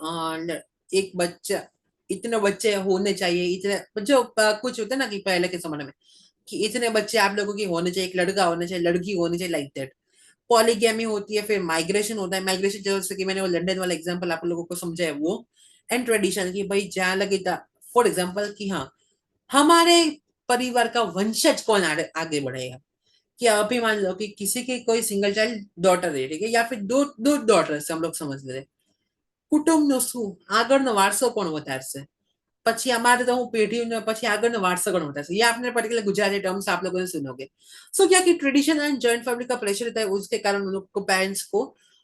एक बच्चा, इतने बच्चे होने चाहिए, इतने जो कुछ होता है ना कि पहले के जमाने में कि इतने बच्चे आप लोगों की होने चाहिए, एक लड़का होना चाहिए, लड़की होनी चाहिए, लाइक दैट। पॉलीगैमी होती है, फिर माइग्रेशन होता है, माइग्रेशन जैसे कि मैंने वो लंदन वाला एग्जांपल आप लोगों को समझाया वो। एंड ट्रेडिशन की भाई जहाँ लगे था, फॉर एग्जांपल कि हाँ हमारे परिवार का वंशज कौन आगे बढ़ेगा। कि अभी मान लो कि किसी की कोई सिंगल चाइल्ड डॉटर है, ठीक है, या फिर दो दो डॉटर हम लोग समझ ले, કુટુંબનું શું આગળનો વારસો કોણ વધારશે, પછી અમારે तो હું पेढ़ी પછી આગળનો वारसा કોણ વધારશે, ये आपने पर्टिकुलर गुजराती टर्म्स आप लोगों ने सुनोगे। सो क्या कि ट्रेडिशन एंड जॉइंट फैमिली का प्रेशर रहता है, उसके कारण उन लोग को, पेरेंट्स को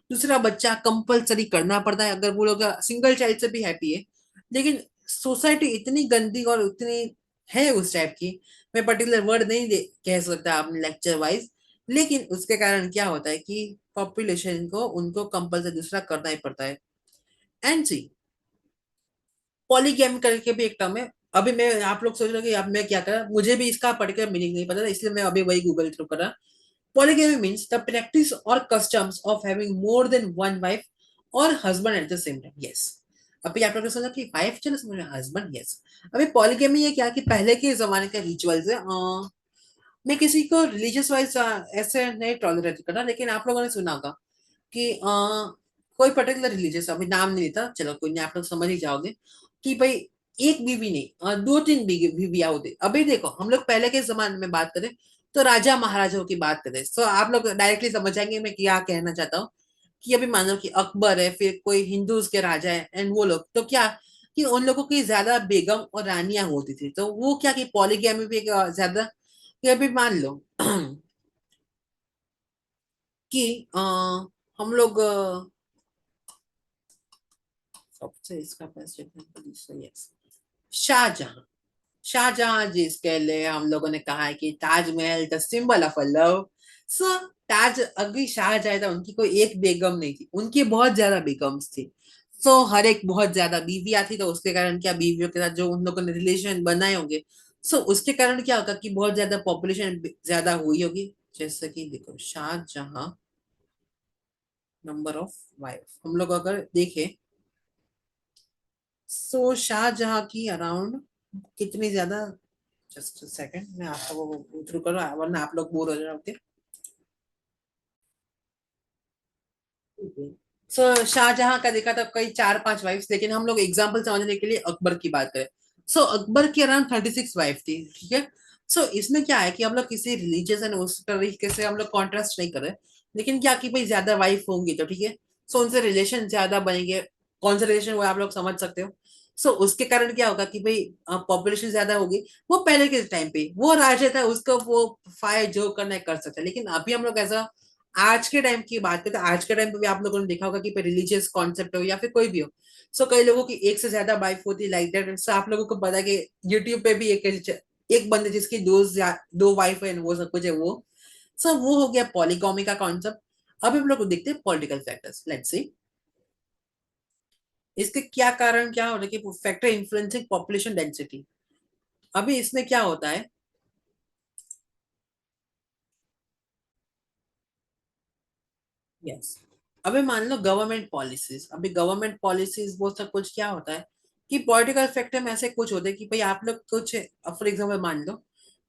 दूसरा बच्चा कंपलसरी करना पड़ता है, अगर वो लोग सिंगल चाइल्ड से भी हैप्पी है। लेकिन सोसाइटी इतनी गंदी और उतनी है उस टाइप की, मैं पर्टिकुलर वर्ड नहीं कह सकता आपने लेक्चर वाइज, लेकिन उसके कारण क्या होता है कि पॉपुलेशन को उनको कंपलसरी दूसरा करना ही पड़ता है। एंड सी पॉलीगैम करके भी एक टर्म है। अभी मैं, आप लोग सोच रहे हो कि अब मैं क्या करा, मुझे भी इसका पर्टिकुलर मीनिंग नहीं पता था, इसलिए मैं अभी वही गूगल थ्रू करा। पॉलीगैमी मीन्स द प्रैक्टिस और customs of having more than one wife और husband at the same time, yes. अभी आप लोग ने सोचा कि वाइफ, चलो समझ हस्बैंड, यस। अभी पॉलीगैमी ये क्या कि पहले के जमाने का रिचुअल्स है। मैं किसी को रिलीजियस वाइज ऐसे नहीं टॉलरेट करना, लेकिन आप लोगों ने सुना होगा कि कोई पर्टिकुलर रिलीजियस, अभी नाम नहीं लेता, चलो कोई नहीं, आप लोग समझ ही जाओगे कि भाई एक बीवी नहीं, दो तीन बीवियां होती। अभी देखो हम लोग पहले के जमाने में बात करें तो राजा महाराजाओं की बात करें, तो आप लोग डायरेक्टली समझ जाएंगे मैं क्या कहना चाहता हूँ। कि अभी मान लो कि अकबर है, फिर कोई हिंदूज के राजा है, एंड वो लोग तो क्या कि उन लोगों की ज्यादा बेगम और रानियां होती थी, तो वो क्या कि पॉलीगैमी भी एक ज्यादा, कि अभी मान लो कि हम लोग सबसे इसका best example, yes, Shahjahan. Shahjahan जिसके लिए हम लोगों ने कहा है कि Taj Mahal the symbol of a love. So Taj, अभी शाहजहां था, उनकी कोई एक बेगम नहीं थी, उनकी बहुत ज्यादा बेगम्स थी। सो हर एक बहुत ज्यादा बीवियां थी, तो उसके कारण क्या बीवियों के साथ जो उन लोगों ने रिलेशन बनाए होंगे, सो उसके कारण क्या होगा कि बहुत ज्यादा पॉपुलेशन ज्यादा हुई होगी। जैसे कि देखो शाहजहां, नंबर ऑफ वाइफ हम लोग अगर देखें, सो शाहजहां की अराउंड कितनी ज्यादा, जस्ट सेकंड मैं आपको वो थ्रू कर रहा हूँ, वरना आप लोग बोर हो जाओगे। सो शाहजहां का देखा था कई चार पांच वाइफ्स, लेकिन हम लोग एग्जांपल समझने के लिए अकबर की बात करें, सो अकबर की अराउंड 36 वाइफ थी, ठीक है। सो इसमें क्या है कि हम लोग किसी रिलीजियस एंड उस तरीके से हम लोग कॉन्ट्रास्ट नहीं कर रहे, लेकिन क्या कि भाई ज्यादा वाइफ होंगी तो ठीक है, सो उनसे रिलेशन ज्यादा बनेंगे, कौन सा रिलेशन वो आप लोग समझ सकते हो। सो उसके कारण क्या होगा कि भाई पॉपुलेशन ज्यादा होगी। वो पहले के टाइम पे वो राजा था, उसको वो फायर जो करना है कर सकता है, लेकिन अभी हम लोग ऐसा आज के टाइम की बात करें तो आज के टाइम पे भी आप लोगों ने देखा होगा कि रिलीजियस कॉन्सेप्ट हो या फिर कोई भी हो, सो कई लोगों की एक से ज्यादा वाइफ होती है, लाइक दैट। सो आप लोगों को पता है कि यूट्यूब पे भी एक एक बंदे जिसकी दो वाइफ है वो सब कुछ है वो सब, वो हो गया पॉलीगॉमी का कॉन्सेप्ट। अब हम लोग देखते हैं पॉलिटिकल फैक्टर्स, लेट्स सी इसके क्या कारण क्या हो रहे कि फैक्टर इन्फ्लुएंसिंग पॉपुलेशन डेंसिटी। अभी इसमें क्या होता है, यस, अभी मान लो गवर्नमेंट पॉलिसीज, अभी गवर्नमेंट पॉलिसीज वो सब कुछ क्या होता है कि पॉलिटिकल फैक्टर में ऐसे कुछ होते हैं कि भाई आप लोग कुछ, फॉर एग्जाम्पल मान लो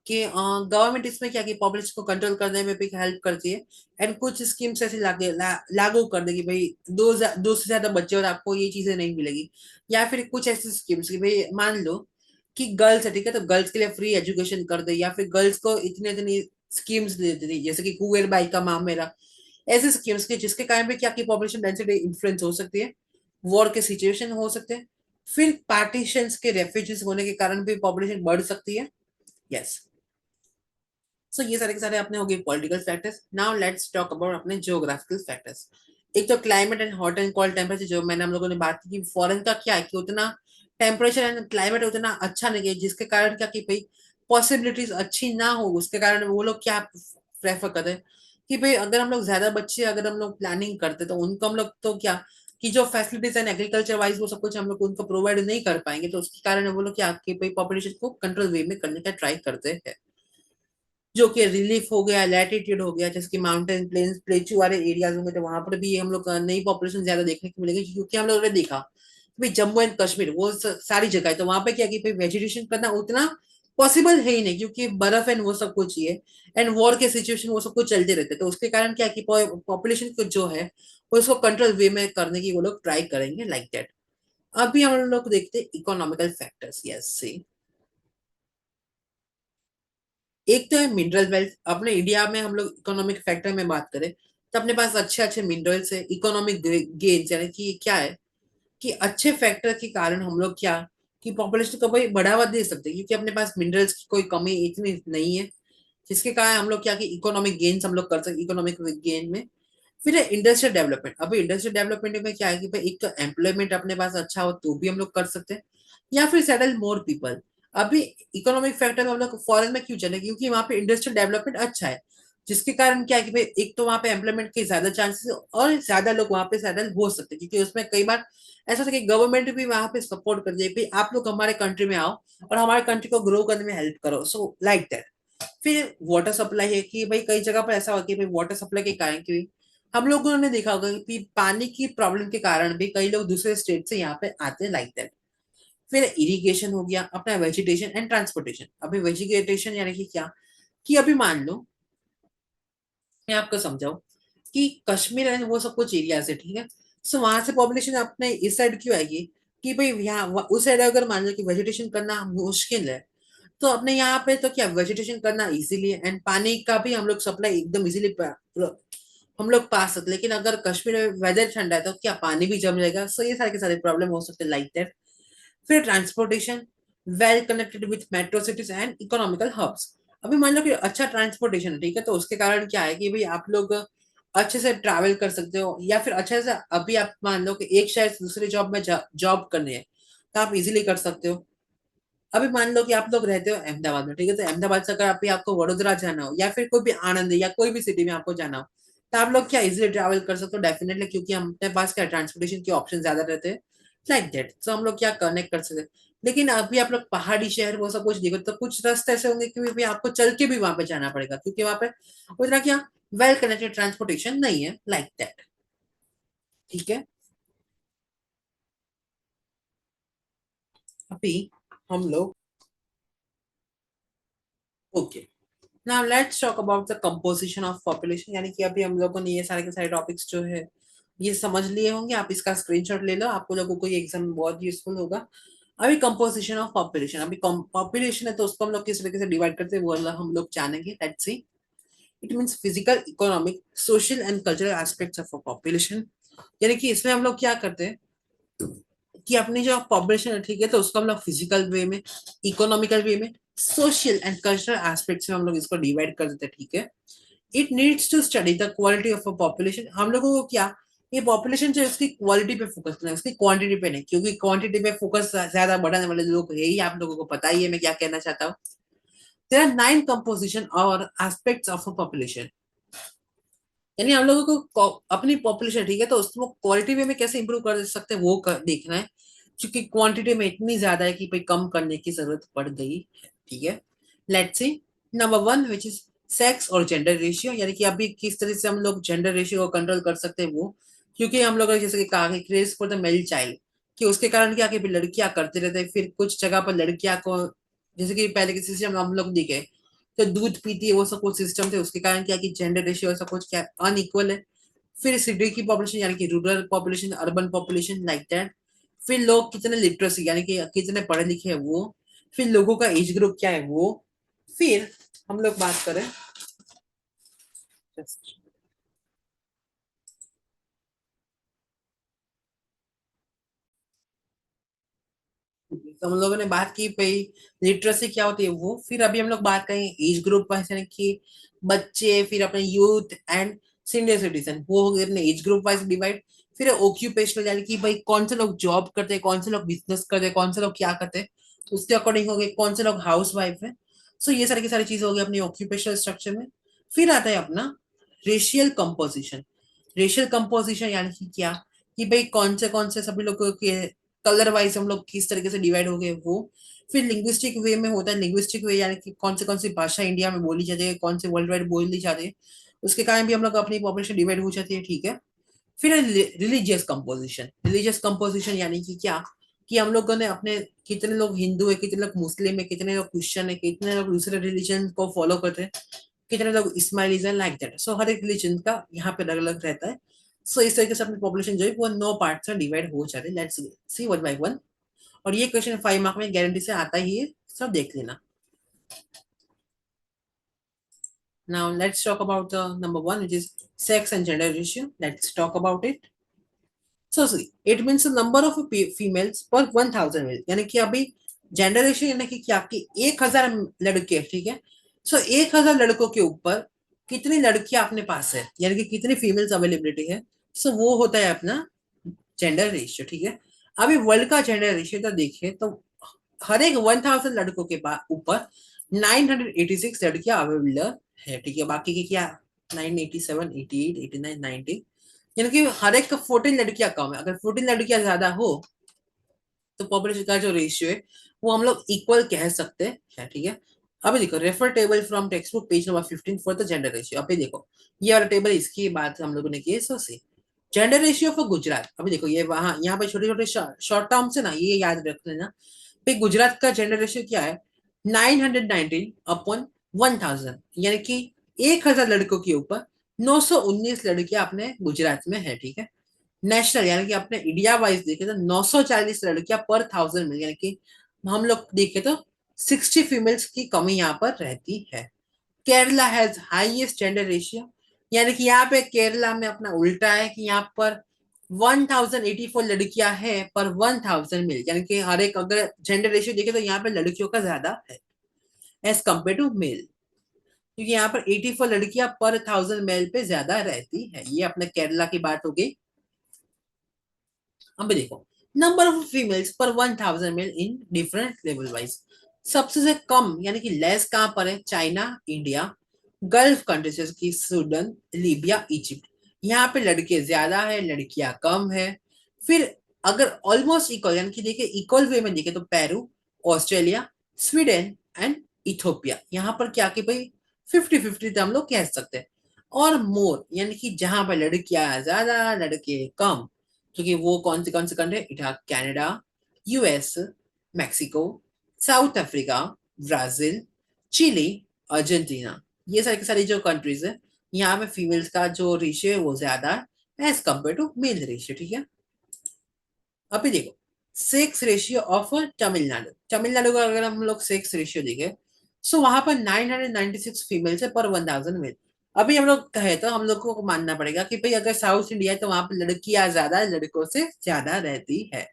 कि गवर्नमेंट इसमें क्या कि पॉपुलेशन को कंट्रोल करने में भी हेल्प करती है, एंड कुछ स्कीम्स ऐसे लागू कर देगी भाई दो से ज्यादा बच्चे और आपको ये चीजें नहीं मिलेगी। या फिर कुछ ऐसी स्कीम्स कि भाई मान लो कि गर्ल्स है, ठीक है, तो गर्ल्स के लिए फ्री एजुकेशन कर दे, या फिर गर्ल्स को इतने इतनी स्कीम्स दे दी, जैसे कि कुंवर बाई का मामला, ऐसे स्कीम्स के जिसके कारण भी क्या की पॉपुलेशन डेंसिटी इन्फ्लुएंस हो सकती है, वॉर के सिचुएशन हो सकते हैं, फिर पार्टीशंस के रेफ्यूजीज होने के कारण भी पॉपुलेशन बढ़ सकती है। यस, सो ये सारे के सारे अपने हो गए political factors. Now let's talk about अपने जियोग्राफिकल फैक्टर्स। एक तो climate and hot and cold temperature, जो मैंने हम लोगों ने बात की कि फॉरेन का क्या है कि उतना टेम्परेचर एंड क्लाइमेट उतना अच्छा नहीं है, जिसके कारण क्या कि भाई पॉसिबिलिटीज अच्छी ना हो, उसके कारण वो लोग क्या प्रेफर करते हैं कि भाई अगर हम लोग ज्यादा बच्चे अगर हम लोग प्लानिंग करते तो उनको हम लोग तो क्या कि जो फैसिलिटीज एंड एग्रीकल्चर वाइज वो सब कुछ हम लोग उनको प्रोवाइड नहीं कर पाएंगे, तो उसके कारण वो लोग क्या कि भाई पॉपुलेशन को कंट्रोल वे में करने का ट्राई करते हैं, जो कि रिलीफ हो गया, लैटिट्यूड हो गया, जैसे कि माउंटेन प्लेन्स प्लेचू वाले एरियाज होंगे, तो वहां पर भी हम लोग नई पॉपुलेशन ज्यादा देखने को मिलेगी, क्योंकि हम लोगों ने देखा भाई जम्मू एंड कश्मीर वो सारी जगह है, तो वहां पे क्या कि भाई वेजिटेशन करना उतना पॉसिबल है ही नहीं, क्योंकि बर्फ एंड वो सब कुछ ही है, एंड वॉर के सिचुएशन वो सब कुछ चलते रहते हैं, तो उसके कारण क्या कि पॉपुलेशन को जो है वो उसको कंट्रोल वे में करने की वो लोग ट्राई करेंगे, लाइक दैट। अभी हम लोग देखते हैं इकोनॉमिकल फैक्टर्स, यस सी एक तो है मिनरल वेल्थ। अपने इंडिया में हम लोग इकोनॉमिक फैक्टर में बात करें तो अपने पास अच्छे अच्छे मिनरल्स है, इकोनॉमिक गेन्स, यानी कि क्या है कि अच्छे फैक्टर के कारण हम लोग क्या कि पॉपुलेशन को भाई बढ़ावा दे सकते हैं, क्योंकि अपने पास मिनरल्स की कोई कमी इतनी नहीं है, जिसके कारण हम लोग क्या कि इकोनॉमिक गेन्स हम लोग कर सकते इकोनॉमिक गेन में। फिर है इंडस्ट्रियल डेवलपमेंट। अभी इंडस्ट्रियल डेवलपमेंट में क्या है कि भाई एक तो एम्प्लॉयमेंट अपने पास अच्छा हो तो भी हम लोग कर सकते हैं, या फिर सेटल मोर पीपल। अभी इकोनॉमिक फैक्टर में हम लोग फॉरेन में क्यों चले, क्योंकि वहां पे इंडस्ट्रियल डेवलपमेंट अच्छा है, जिसके कारण क्या है कि भाई एक तो वहां पे एम्प्लॉयमेंट के ज्यादा चांसेस और ज्यादा लोग वहां पे सेटल हो सकते हैं, क्योंकि उसमें कई बार ऐसा था कि गवर्नमेंट भी वहां पे सपोर्ट कर दिए भाई आप लोग हमारे कंट्री में आओ और हमारे कंट्री को ग्रो करने में हेल्प करो, सो लाइक दैट। फिर वाटर सप्लाई है कि भाई कई जगह पर ऐसा होता है कि भाई वाटर सप्लाई के कारण कि हम लोगों ने देखा होगा कि पानी की प्रॉब्लम के कारण भी कई लोग दूसरे स्टेट से यहाँ पे आते हैं, लाइक दैट। फिर इरिगेशन हो गया अपना, वेजिटेशन एंड ट्रांसपोर्टेशन। अभी वेजिटेशन यानी कि क्या कि अभी मान लो मैं आपको समझाऊं कि कश्मीर एंड वो सब कुछ एरिया है, ठीक है, सो वहां से पॉपुलेशन अपने इस साइड क्यों आएगी कि भाई यहाँ उस साइड अगर मान लो कि वेजिटेशन करना मुश्किल है, तो अपने यहाँ पे तो क्या वेजिटेशन करना इजीली है, एंड पानी का भी हम लोग सप्लाई एकदम इजीली हम लोग पा सकते। लेकिन अगर कश्मीर में वेदर ठंडा है तो क्या पानी भी जम जाएगा, सो ये सारे के सारे प्रॉब्लम हो सकते हैं, लाइक दैट। फिर transportation, well connected with metro cities and economical hubs. अभी मान लो कि अच्छा ट्रांसपोर्टेशन है, ठीक है, तो उसके कारण क्या है कि भाई आप लोग अच्छे से ट्रैवल कर सकते हो, या फिर अच्छे से अभी आप मान लो कि एक शहर से दूसरे जॉब में जॉब करनी है तो आप इजीली कर सकते हो। अभी मान लो कि आप लोग रहते हो अहमदाबाद में, ठीक है, तो अहमदाबाद से अगर अभी आपको वडोदरा जाना हो या फिर कोई भी आनंद या कोई भी सिटी में आपको जाना हो, तो आप लोग क्या इजीली ट्रैवल कर सकते हो डेफिनेटली, क्योंकि हमारे पास क्या ट्रांसपोर्टेशन के ऑप्शन ज्यादा रहते हैं, लाइक दैट। तो हम लोग क्या कनेक्ट कर सकते हैं। लेकिन अभी आप लोग पहाड़ी शहर वो सब कुछ देखो तो कुछ रास्ते ऐसे होंगे कि भी आपको चल के भी वहां पे जाना पड़ेगा, क्योंकि वहां पे उतना क्या वेल कनेक्टेड ट्रांसपोर्टेशन नहीं है, लाइक दैट। ठीक है, अभी हम लोग okay, now let's talk about the composition of population. यानी कि अभी हम लोगों ने ये सारे के सारे टॉपिक्स जो है ये समझ लिए होंगे, आप इसका स्क्रीनशॉट ले लो, आपको लोगों को ये एग्जाम बहुत यूजफुल होगा। अभी कंपोजिशन ऑफ पॉपुलेशन, अभी पॉपुलेशन है तो उसको हम लोग किस तरीके से डिवाइड करते हैं वो हम लोग जानेंगे, let's see. It means physical, economic, social and cultural aspects of a population. यानी कि इसमें हम लोग क्या करते हैं कि अपनी जो पॉपुलेशन है, ठीक है, तो उसको हम लोग फिजिकल वे में, इकोनॉमिकल वे में, सोशल एंड कल्चरल एस्पेक्ट्स में हम लोग इसको डिवाइड कर देते हैं, ठीक है। It needs to study the quality of a population. हम लोगों को क्या ये पॉपुलेशन जो है उसकी क्वालिटी पे फोकस करना है, उसकी क्वांटिटी पे नहीं, क्योंकि क्वांटिटी पे फोकस ज्यादा बढ़ाने वाले लोग है ही, आप लोगों को पता ही है मैं क्या कहना चाहता हूँ। देयर आर 9 कंपोजिशन और एस्पेक्ट्स ऑफ अ पॉपुलेशन। यानी हम लोगों को अपनी पॉपुलेशन, ठीक है, तो उसको क्वालिटी वे में कैसे इंप्रूव कर सकते हैं वो देखना है, क्योंकि क्वांटिटी में इतनी ज्यादा है कि भाई कम करने की जरूरत पड़ गई है, ठीक है। Let's see number one which is sex और जेंडर रेशियो, यानी कि अभी किस तरह से हम लोग जेंडर रेशियो को कंट्रोल कर सकते हैं वो, क्योंकि हम लोग जैसे कि कहा कि craze for the male child, कि उसके कारण क्या कि लड़कियां करते रहते हैं, फिर कुछ जगह पर लड़कियां को, जैसे कि पहले के सिस्टम हम लोग देखे तो दूध पीती है वो सब कुछ सिस्टम थे, उसके कारण क्या कि जेंडर रेशियो सब कुछ क्या अनइक्वल है। फिर सिटी की पॉपुलेशन यानी कि rural population, urban population, like that. फिर लोग कितने लिटरेसी यानी कि कितने पढ़े लिखे हैं वो। फिर लोगों का एज ग्रुप क्या है वो। फिर हम लोग बात करें, तो हम लोगों ने बात की भाई लिटरेसी क्या होती है वो। फिर अभी हम लोग बात करेंगे एज ग्रुप वाइज, यानी कि बच्चे, फिर अपने यूथ एंड सीनियर सिटीजन, वो हो गए अपने एज ग्रुप वाइज डिवाइड। फिर ऑक्यूपेशनल, यानी कि भाई कौन से लोग जॉब करते हैं, कौन से लोग बिजनेस करते हैं, कौन से लोग क्या करते हैं, उसके अकॉर्डिंग हो गए कौन से लोग हाउस वाइफ है। सो ये सारी की सारी चीजें हो गई अपनी ऑक्यूपेशनल स्ट्रक्चर में। फिर आता है अपना रेशियल कंपोजिशन। रेशियल कंपोजिशन यानी कि क्या, कि भाई कौन से सभी लोगों के कलर वाइज हम लोग किस तरीके से डिवाइड हो गए वो। फिर लिंग्विस्टिक वे में होता है, लिंग्विस्टिक वे यानी कि कौन सी भाषा इंडिया में बोली जाती है, कौन से वर्ल्ड वाइड बोली जाती है, उसके कारण भी हम लोग अपनी पॉपुलेशन डिवाइड हो जाती है, ठीक है। फिर रिलीजियस कंपोजिशन। रिलीजियस कंपोजिशन यानी कि क्या, कि हम लोगों ने अपने कितने लोग हिंदू है, कितने लोग मुस्लिम है, कितने लोग क्रिश्चियन है, कितने लोग दूसरे रिलीजन को फॉलो करते हैं, कितने लोग इस्माइलिज्म, लाइक दैट। सो हर एक रिलीजन का यहाँ पे अलग अलग रहता है। सो इस तरीके से अपनी पॉपुलेशन जो है वो 9 पार्ट्स में डिवाइड हो जाती है। Let's C one by one. और ये क्वेश्चन 5 मार्क में गारंटी से आता ही है, सब देख लेना। Now let's talk about the number one, which is sex and gender ratio. Let's talk about it. So see, it means the number of females per 1000 male, यानी कि अभी जेंडर रेशियो यानी कि क्या, आपकी 1000 लड़के, ठीक है। सो 1000 लड़कों के ऊपर कितनी लड़कियां अपने पास है, यानी कि कितनी फीमेल्स अवेलेबिलिटी है। सो वो होता है अपना जेंडर रेशियो, ठीक है। अभी वर्ल्ड का जेंडर रेशियो तो देखिए तो हर एक 1000 लड़कों के ऊपर 986 लड़कियां अवेलेबल है, ठीक है। बाकी की क्या 987, 88, 89, 90, यानी कि हर एक का 14 लड़कियां कम है। अगर 14 लड़कियां ज्यादा हो तो पॉपुलेशन का जो रेशियो है वो हम लोग इक्वल कह सकते हैं, ठीक है। अभी देखो refer table from text book page number 15 for the gender ratio. अभी देखो ये वाला टेबल, इसकी बात हम लोगों ने की है। सो सी जेंडर रेशियो फॉर गुजरात। अभी देखो ये वहां यहाँ पे छोटे छोटे शॉर्ट टर्म से ना, ये याद रख लेना भाई गुजरात का जेंडर रेशियो क्या है, 919 अपॉन 1000, यानी कि 1000 लड़कों के ऊपर 919 लड़कियां अपने गुजरात में है, ठीक है। नेशनल यानी कि अपने इंडिया वाइज देखे तो 940 लड़कियां पर 1000 में, यानी कि हम लोग देखे तो 60 फीमेल्स की कमी यहाँ पर रहती है। Kerala has highest gender ratio, यानी कि यहाँ पे केरला में अपना उल्टा है कि यहाँ पर 1084 लड़कियां हैं पर 1000 मेल, यानी कि हर एक अगर जेंडर रेशियो देखे तो यहाँ पे लड़कियों का ज्यादा है एज कम्पेयर टू मेल, क्योंकि यहाँ पर 84 लड़कियां पर 1000 मेल पे ज्यादा रहती है। ये अपने केरला की बात हो गई। अब देखो number of females per 1000 male in different level wise. सबसे से कम यानी कि लेस कहां पर है, चाइना, इंडिया, गल्फ कंट्रीज जैसे कि सूडन, लीबिया, इजिप्ट। यहाँ पे लड़के ज्यादा है, लड़कियां कम है। फिर अगर ऑलमोस्ट इक्वल यानी कि देखिए इक्वल वे में देखे तो Peru, Australia, Sweden and Ethiopia, यहाँ पर क्या कि भाई 50-50 हम लोग कह सकते हैं। और मोर यानी कि जहां पर लड़कियां ज्यादा लड़के कम, क्योंकि वो कौन से कंट्री, इटा Canada, US, Mexico, South Africa, Brazil, Chile, Argentina, ये सारी की सारी जो कंट्रीज है यहाँ पे फीमेल्स का जो रेशियो है वो ज्यादा है as compare to male ratio, ठीक है। अभी देखो sex ratio of Tamil Nadu. Tamil Nadu का अगर हम लोग सेक्स रेशियो देखें सो वहां पर 996 फीमेल्स है पर 1000 मेल। अभी हम लोग कहे तो हम लोग को मानना पड़ेगा कि भाई अगर साउथ इंडिया है तो वहां पर लड़कियां ज्यादा लड़कों से ज्यादा रहती है।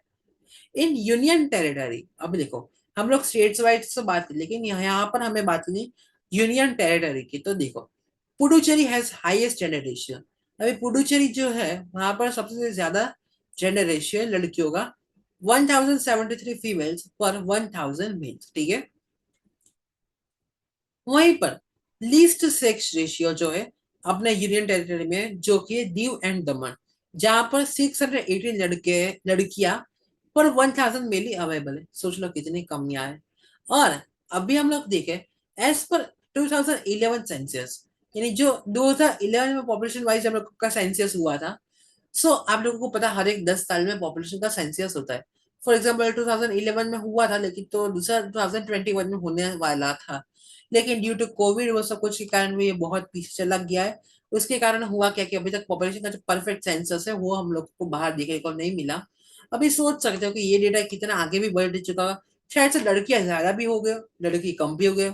इन यूनियन टेरिटरी, अब देखो हम लोग स्टेट्स वाइड से बात की लेकिन यहाँ पर हमें बात करनी यूनियन टेरिटरी की। तो देखो Puducherry has highest gender ratio. अभी पुडुचेरी जो है वहां पर सबसे ज्यादा जेंडर रेशियो है लड़कियों का, 1073 फीमेल्स पर 1000 मेल्स, ठीक है। वहीं पर लीस्ट सेक्स रेशियो जो है अपने यूनियन टेरिटरी में, जो कि दीव एंड दमन, जहां पर 618 लड़के लड़कियां पर 1000 मेली अवेलेबल है। सोच लो कितनी कमियां है। और अभी हम लोग देखें, एज पर 2011 सेंसियस, यानी जो 2011 में पॉपुलेशन वाइज हम लोग का सेंसियस हुआ था। सो आप लोगों को पता, हर एक 10 साल में पॉपुलेशन का सेंसियस होता है। फॉर एग्जाम्पल 2011 में हुआ था, लेकिन तो दूसरा 2021 में होने वाला था, लेकिन ड्यू टू कोविड वो सब कुछ के कारण वो ये बहुत पीछे चला गया है। उसके कारण हुआ क्या कि अभी तक पॉपुलेशन का जो परफेक्ट सेंसस है वो हम लोग को बाहर देखने को नहीं मिला। अभी सोच सकते हो कि ये डेटा कितना आगे भी बढ़ चुका है। शायद से लड़कियां ज्यादा भी हो गए, लड़की कम भी हो गए,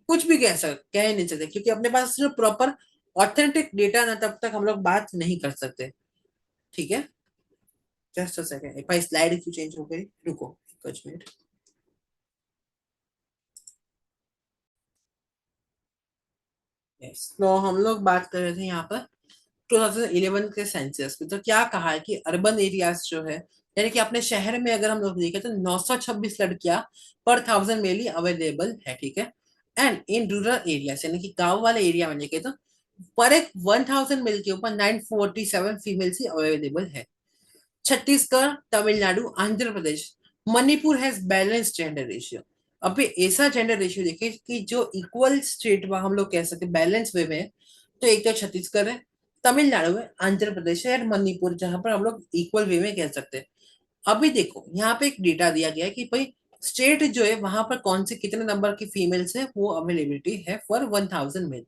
कुछ भी कह ही नहीं सकते, क्योंकि अपने पास जो प्रॉपर ऑथेंटिक डेटा ना, तब तक हम लोग बात नहीं कर सकते। ठीक है, जस्ट अ सेकंड, एक बार स्लाइड क्यों चेंज हो गई, रुको कुछ मिनट। यस, तो हम लोग बात कर रहे थे यहाँ पर 2011 के सेंसस में। तो क्या कहा है कि अर्बन एरियाज जो है, यानी कि अपने शहर में अगर हम लोग देखें तो 926 लड़कियां पर 1000 मेली अवेलेबल है। ठीक है, एंड इन रूरल एरियाज, यानी कि गांव वाले एरिया में देखे तो पर एक 1000 मेल के ऊपर 947 फीमेल्स ही अवेलेबल है। Chhattisgarh, Tamil Nadu, Andhra Pradesh, Manipur has balance gender ratio. अभी ऐसा जेंडर रेशियो देखे कि जो इक्वल स्टेट में हम लोग कह सकते बैलेंस वे में, तो एक तो छत्तीसगढ़ है, तमिलनाडु है, आंध्र प्रदेश है और मणिपुर, जहां पर हम लोग इक्वल वे में कह सकते हैं। अभी देखो यहाँ पे एक डेटा दिया गया है कि भाई स्टेट जो है वहां पर कौन से कितने नंबर की फीमेल्स है वो अवेलेबिलिटी है फॉर 1000 मेल।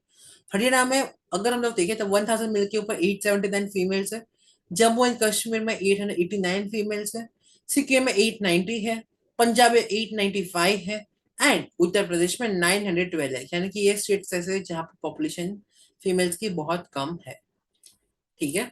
हरियाणा में अगर हम लोग देखें तो 1000 मेल के ऊपर 879 फीमेल्स है। जम्मू एंड कश्मीर में 889 फीमेल्स है। सिक्किम में 890 है। पंजाब में 895 है। एंड उत्तर प्रदेश में 912 है। यानी कि ये स्टेट्स ऐसे हैं जहाँ पर पॉपुलेशन फीमेल्स की बहुत कम है। ठीक है,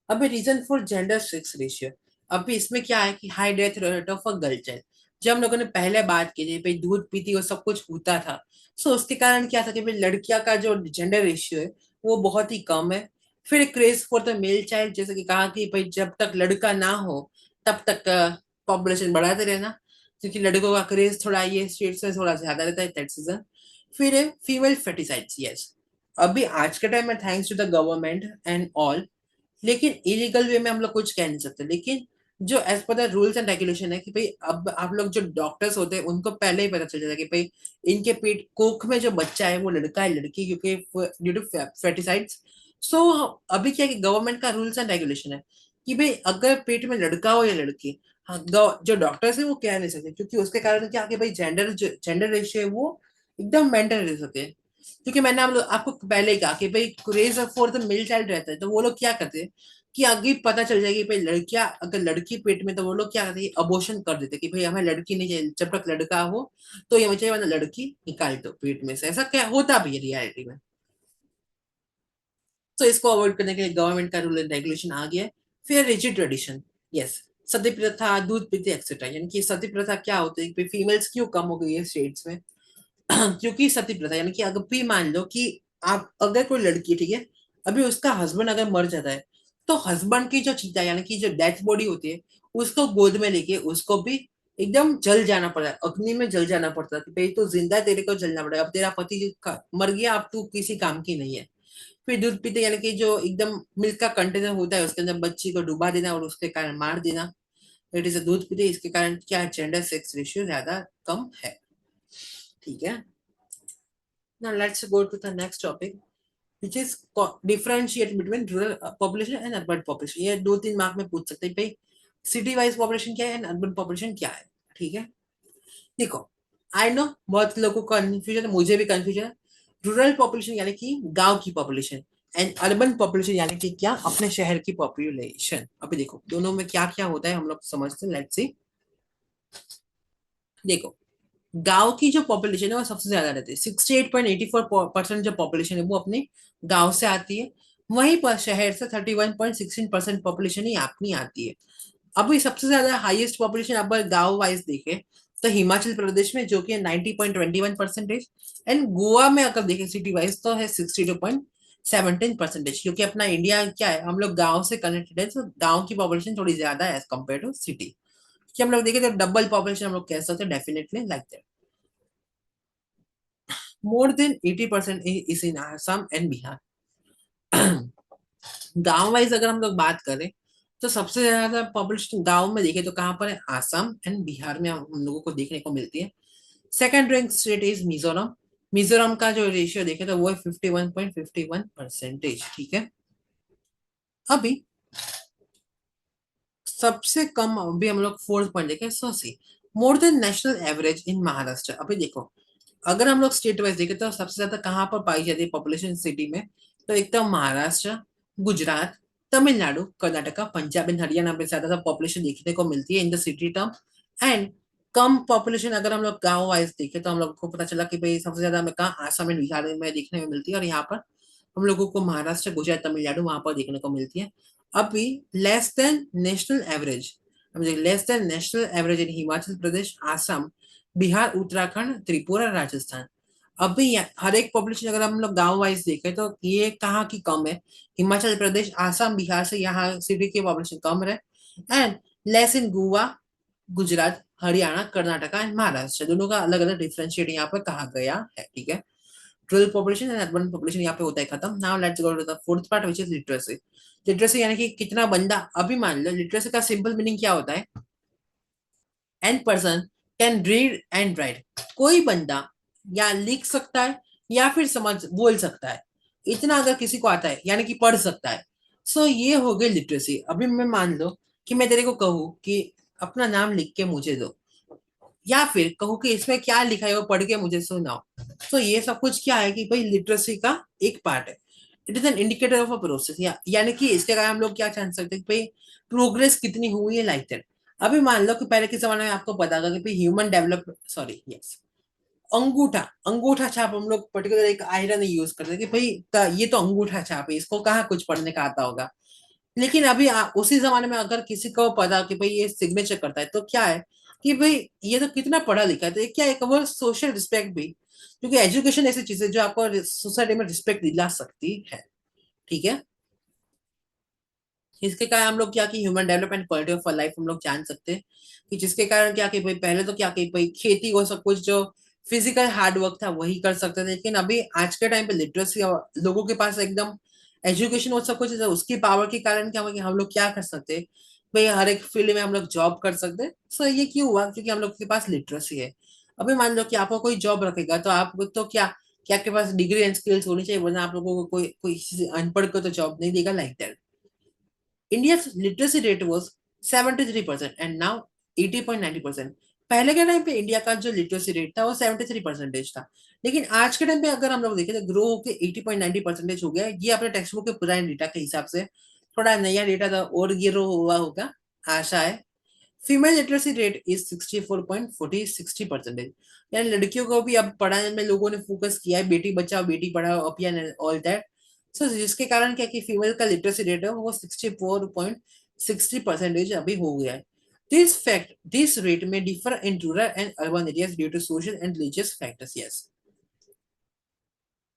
अभी region for gender sex ratio, अभी इसमें क्या है कि high death rate of a girl child. जब हम लोगों ने पहले बात की थी भाई दूध पीती और सब कुछ होता था, सो उसके कारण क्या था कि भाई लड़कियां का जो जेंडर रेशियो है वो बहुत ही कम है। फिर craze for the male child, जैसे कि कहा कि भाई जब तक लड़का ना हो तब तक पॉपुलेशन बढ़ाते रहना, क्योंकि लड़कों का क्रेज थोड़ा ये स्टेट्स में थोड़ा ज्यादा रहता है, दैट्स रीजन। फिर है फीमेल फेटिसाइड्स, यस। अभी आज के टाइम में thanks to the government and all, लेकिन इलीगल वे में हम लोग कुछ कह नहीं सकते। लेकिन जो as per the rules and regulation है कि भाई अब आप लोग जो डॉक्टर्स होते हैं उनको पहले ही पता चल जाता है कि भाई इनके पेट कोख में जो बच्चा है वो लड़का है लड़की, क्योंकि ड्यू टू फेटिसाइड्स। सो अभी क्या है कि गवर्नमेंट का रूल्स एंड रेगुलेशन है कि भाई अगर पेट में लड़का हो या लड़की, हाँ, जो डॉक्टर्स है वो कह नहीं सकते, क्योंकि उसके कारण क्या है कि भाई जेंडर रेशियो है वो एकदम मेंटेन रह सके। क्योंकि मैंने आपको पहले ही कहा कि भाई craze for the mill child रहता है, तो वो लोग क्या करते हैं कि आगे पता चल जाएगी भाई लड़कियां अगर लड़की पेट में, तो वो लोग क्या करते हैं अबॉर्शन कर देते हैं कि भाई हमें लड़की नहीं चाहिए, जब तक लड़का हो तो ये मुझे वरना लड़की निकाल दो पेट में से। ऐसा क्या होता भी है रियलिटी में। तो इसको अवॉइड करने के लिए गवर्नमेंट का रूल एंड रेगुलेशन आ गया है। फिर रिजिड ट्रेडिशन, यस, सती प्रथा, दूध पीते एक्सेट्रा। यानी कि सती प्रथा क्या होती है, फीमेल्स क्यों कम हो गई है स्टेट्स में क्योंकि सती प्रथा, यानी कि अगर भी मान लो कि आप अगर कोई लड़की, ठीक है, अभी उसका हस्बैंड अगर मर जाता है, तो हस्बैंड की जो चीता यानी कि जो डेथ बॉडी होती है उसको गोद में लेके उसको भी एकदम जल जाना पड़ा है, अग्नि में जल जाना पड़ता है कि भाई तू जिंदा है, तेरे को जलना पड़ेगा, अब तेरा पति मर गया, अब तू किसी काम की नहीं है। फिर दूध पीते, यानी कि जो एकदम मिल्क का कंटेनर होता है उसके अंदर बच्ची को डुबा देना और उसके कारण मार देना, इट इज अ दूध पीते। इसके कारण क्या, जेंडर सेक्स रेशियो ज्यादा कम है। ठीक है, now let's go to the next topic, which is differentiate between rural population and urban population। ये 2-3 मार्क में पूछ सकते हैं भाई सिटी वाइज पॉपुलेशन क्या है एंड अर्बन पॉपुलेशन क्या है। ठीक है, देखो, आई नो बहुत लोगों को कंफ्यूजन है, मुझे भी कंफ्यूजन है। रूरल पॉपुलेशन यानी कि गांव की पॉपुलेशन, एंड अर्बन पॉपुलेशन यानी कि क्या, अपने शहर की पॉपुलेशन। अभी देखो दोनों में क्या क्या होता है हम लोग समझते हैं, लेट्स सी। देखो, गांव की जो पॉपुलेशन है वो सबसे ज्यादा रहती है, 68.84% जो पॉपुलेशन है वो अपने गांव से आती है। वहीं पर शहर से 31.16% पॉपुलेशन ही अपनी आती है। अभी सबसे ज्यादा हाईएस्ट पॉपुलेशन अगर गांव वाइज देखें तो हिमाचल प्रदेश में, जो कि 90.21%। एंड गोवा में अगर देखें सिटी वाइज तो है 62.17%, क्योंकि अपना इंडिया क्या है, हम लोग गांव से कनेक्टेड है, तो गांव की पॉपुलेशन थोड़ी ज्यादा है एज कम्पेयर टू सिटी। कि हम लोग देखें तो डबल पॉपुलेशन हम लोग कह सकते हैं definitely like that. More than 80% is in Assam and Bihar. गांव वाइज अगर हम लोग बात करें तो सबसे ज्यादा पॉपुलेशन गांव में देखें तो कहाँ पर है, आसाम एंड बिहार में हम लोगों को देखने को मिलती है। Second rank state is Mizoram. Mizoram का जो रेशियो देखे तो वो है 51.51%। ठीक है। अभी सबसे कम अभी हम लोग फोर्थ पॉइंट देखें, so see more than national average in Maharashtra. अभी देखो, अगर हम लोग स्टेट वाइज देखें तो सबसे ज्यादा कहाँ पर पाई जाती है पॉपुलेशन सिटी में, तो एक तो महाराष्ट्र, गुजरात, तमिलनाडु, कर्नाटका, पंजाब एंड हरियाणा में ज्यादा पॉपुलेशन देखने को मिलती है in the city term. And come population अगर हम लोग गांव वाइज देखें तो हम लोग को पता चला कि भाई सबसे ज्यादा हमें कहाँ आसाम एंड बिहार में देखने में मिलती है, और यहाँ पर हम लोगों को महाराष्ट्र, गुजरात, तमिलनाडु वहां पर देखने को मिलती है। अभी less than national average, less than national average in Himachal Pradesh, Assam, Bihar, Uttarakhand, Tripura, Rajasthan. अभी हर एक पॉपुलेशन अगर हम लोग गांव वाइज देखें तो ये कहाँ की कम है, हिमाचल प्रदेश, आसाम, बिहार से यहाँ सिटी की पॉपुलेशन कम है। And less in Goa, Gujarat, Haryana, Karnataka and Maharashtra, दोनों का अलग अलग डिफरेंशिएट यहाँ पर कहा गया है। ठीक है। Rural population and urban population यहाँ पे होता है खत्म। Now let's go to the fourth part which is literacy. Literacy यानी कि कितना बंदा, अभी मान लो लिटरेसी का सिंपल मीनिंग क्या होता है, an person can read and write. कोई बंदा या लिख सकता है या फिर समझ बोल सकता है, इतना अगर किसी को आता है यानी कि पढ़ सकता है। सो ये हो गई लिटरेसी। अभी मैं मान लो कि मैं तेरे को कहूँ कि अपना नाम लिख के मुझे दो, या फिर कहूँ कि इसमें क्या लिखा है वो पढ़ के मुझे सुनाओ। तो ये सब कुछ क्या है कि भाई लिटरेसी का एक पार्ट है। It is an indicator of a process, यानी कि इसके कारण हम लोग क्या जान सकते हैं कि भाई प्रोग्रेस कितनी हुई है, लाइक दैट। अभी मान लो कि पहले के जमाने में आपको पता था कि भाई ह्यूमन डेवलप, सॉरी यस, अंगूठा, अंगूठा छाप हम लोग पर्टिकुलर एक आयरन यूज करते हैं कि भाई ये तो अंगूठा छाप है, इसको कहाँ कुछ पढ़ने का आता होगा। लेकिन अभी उसी जमाने में अगर किसी को पता कि भाई ये सिग्नेचर करता है तो क्या है कि भाई ये तो कितना पढ़ा लिखा है, तो ये क्या है, वो सोशल रिस्पेक्ट भी, क्योंकि एजुकेशन ऐसी चीज है जो आपको सोसाइटी में रिस्पेक्ट दिला सकती है। ठीक है। इसके कारण हम लोग क्या कि human development, quality of life हम लोग जान सकते हैं कि जिसके कारण क्या कि भाई पहले तो क्या कि भाई खेती वो सब कुछ जो फिजिकल हार्ड वर्क था वही कर सकते थे, लेकिन अभी आज के टाइम पे लिटरेसी लोगों के पास एकदम एजुकेशन वो सब कुछ है, उसकी पावर के कारण क्या हुआ कि हम लोग क्या कर सकते हैं, भाई हर एक फील्ड में हम लोग जॉब कर सकते हैं। सो ये क्यों हुआ, क्योंकि हम लोग के पास लिटरेसी है। अभी मान लो कि आपको कोई जॉब रखेगा तो आप तो क्या, क्या आपके पास डिग्री एंड स्किल्स होनी चाहिए, वरना आप लोगों को कोई कोई अनपढ़ को तो जॉब नहीं देगा, like that. India's literacy rate was 73% and now 80.90%। पहले के टाइम पे इंडिया का जो लिटरेसी रेट था वो 73% था, लेकिन आज के टाइम पे अगर हम लोग देखें तो ग्रो होकर 80.90% हो गया है। ये अपने टेक्स्ट बुक के पुराने डेटा के हिसाब से, थोड़ा नया डेटा था और ग्रो हुआ होगा, आशा है। Female literacy rate is 64.40 60%। यानी लड़कियों को भी अब पढ़ाने में लोगों ने फोकस किया है, बेटी बचाओ बेटी पढ़ाओ अभियान एंड ऑल दैट। सो जिसके कारण क्या कि फीमेल का लिटरेसी रेट है वो 64.60% अभी हो गया है। दिस रेट में differ in rural and urban areas due to social and religious factors. Yes.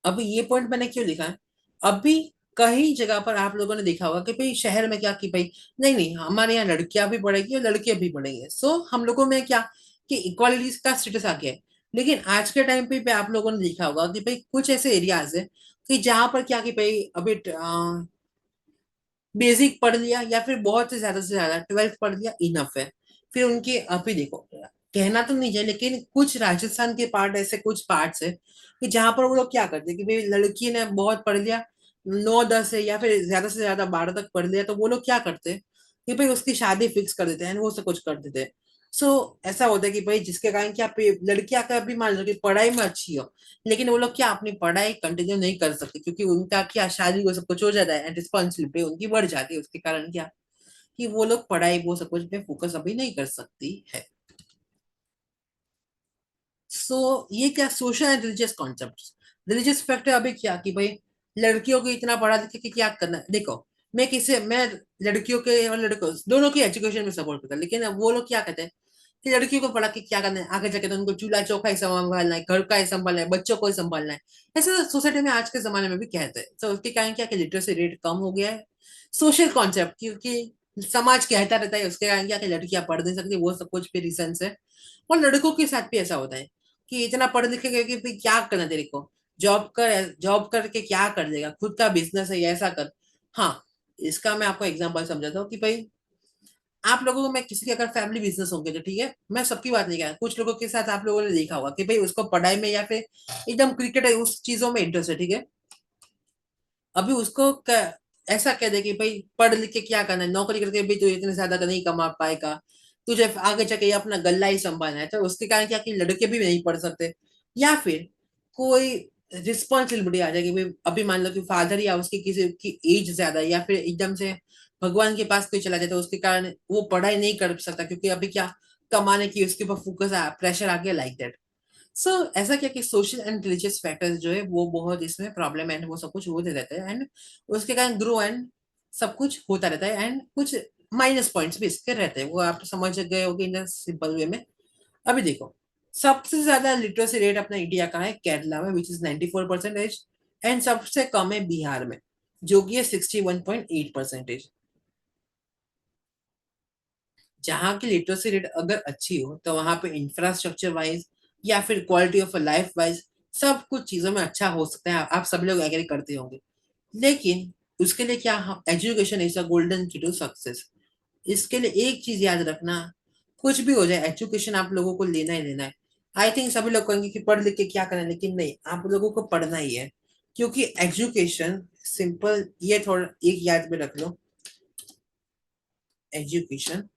अभी ये पॉइंट मैंने क्यों लिखा है, अभी कई जगह पर आप लोगों ने देखा होगा कि भाई शहर में क्या कि भाई नहीं नहीं हमारे यहाँ लड़कियां भी पढ़ेगी और लड़के भी पढ़ेंगे, सो हम लोगों में क्या कि इक्वालिटी का स्टेटस आ गया है। लेकिन आज के टाइम पे आप लोगों ने देखा होगा कि भाई कुछ ऐसे एरियाज है कि जहां पर क्या कि भाई अभी बेसिक पढ़ लिया या फिर बहुत से ज्यादा 12th पढ़ लिया इनफ है। फिर उनके अभी देखो, कहना तो नहीं है लेकिन कुछ राजस्थान के पार्ट ऐसे कुछ पार्ट्स है कि जहां पर वो लोग क्या करते हैं कि भाई लड़की ने बहुत पढ़ लिया, 9 10 है या फिर ज्यादा से ज्यादा 12 तक पढ़ लिया, तो वो लोग क्या करते हैं कि भाई उसकी शादी फिक्स कर देते हैं, वो सब कुछ कर देते हैं। सो ऐसा होता है कि भाई जिसके कारण क्या लड़कियां का भी मान लो कि पढ़ाई में अच्छी हो, लेकिन वो लोग क्या अपनी पढ़ाई कंटिन्यू नहीं कर सकते, क्योंकि उनका क्या शादी वो सब कुछ हो जाता है एंड रिस्पॉन्सिबिलिटी उनकी बढ़ जाती है, उसके कारण क्या कि वो लोग पढ़ाई वो सब कुछ पे फोकस अभी नहीं कर सकती है। सो ये क्या social and religious concept, religious factor अभी क्या कि भाई लड़कियों को इतना पढ़ा लिखा के क्या करना है। देखो, मैं लड़कियों के और लड़कों दोनों की एजुकेशन में सपोर्ट करता, लेकिन अब वो लोग क्या कहते हैं कि लड़कियों को पढ़ा के क्या करना है, आगे जाके तो उनको चूल्हा चौका ही संभालना है, घर का ही संभालना है, बच्चों को ही संभालना है। ऐसा सोसाइटी में आज के जमाने में भी कहते हैं। तो उसके कारण क्या कि लिटरेसी रेट कम हो गया है। सोशल कॉन्सेप्ट, क्योंकि समाज कहता रहता है उसके कारण क्या कि लड़कियां पढ़ नहीं सकती, वो सब कुछ भी रीजन है। और लड़कों के साथ भी ऐसा होता है, कि इतना पढ़ लिखे गए कि भाई क्या करना तेरे को, जॉब करके क्या कर लेगा, खुद का बिजनेस है ऐसा कर। हाँ, इसका मैं आपको एग्जांपल समझाता हूँ कि भाई आप लोगों को, मैं किसी के अगर फैमिली बिजनेस होंगे तो ठीक है, मैं सबकी बात नहीं कर रहा, कुछ लोगों के साथ आप लोगों ने देखा होगा कि भाई उसको पढ़ाई में या फिर एकदम क्रिकेट है उस चीजों में इंटरेस्ट है, ठीक है। अभी उसको ऐसा कह दे कि भाई पढ़ लिख के क्या करना है, नौकरी करके भी तू इतने ज्यादा नहीं कमा पाएगा, तुझे आगे जाके ये अपना गल्ला ही संभालना है, तो उसके कारण क्या कि लड़के भी नहीं पढ़ सकते। या फिर कोई रिस्पॉन्सिबिलिटी आ जाएगी भाई, अभी मान लो कि फादर या उसकी किसी की एज ज्यादा है, या फिर एकदम से भगवान के पास कोई चला जाए तो उसके कारण वो पढ़ाई नहीं कर सकता, क्योंकि अभी क्या कमाने की उसके ऊपर फोकस प्रेशर आ गया, लाइक दैट। सो ऐसा क्या कि सोशल एंड रिलीजियस फैक्टर्स जो है वो बहुत इसमें प्रॉब्लम एंड वो सब कुछ होते रहते हैं, एंड उसके कारण ग्रो एंड सब कुछ होता रहता है, एंड कुछ माइनस पॉइंट्स भी इसके रहते हैं, वो आप समझ गए होगे इन सिंपल वे में। अभी देखो, सबसे ज्यादा लिटरेसी रेट अपना इंडिया का है केरला में, विच इज 94%, एंड सबसे कम है बिहार में, जो कि है 61.8%। जहाँ की लिटरेसी रेट अगर अच्छी हो तो वहां पे इंफ्रास्ट्रक्चर वाइज या फिर क्वालिटी ऑफ लाइफ वाइज सब कुछ चीजों में अच्छा हो सकता है, आप सब लोग एग्री करते होंगे। लेकिन उसके लिए क्या, एजुकेशन इज अ गोल्डन की टू सक्सेस। इसके लिए एक चीज याद रखना, कुछ भी हो जाए एजुकेशन आप लोगों को लेना ही लेना है। आई थिंक सभी लोग कहेंगे कि पढ़ लिख के क्या करना है, लेकिन नहीं, आप लोगों को पढ़ना ही है, क्योंकि एजुकेशन सिंपल, ये थोड़ा एक याद में रख लो, एजुकेशन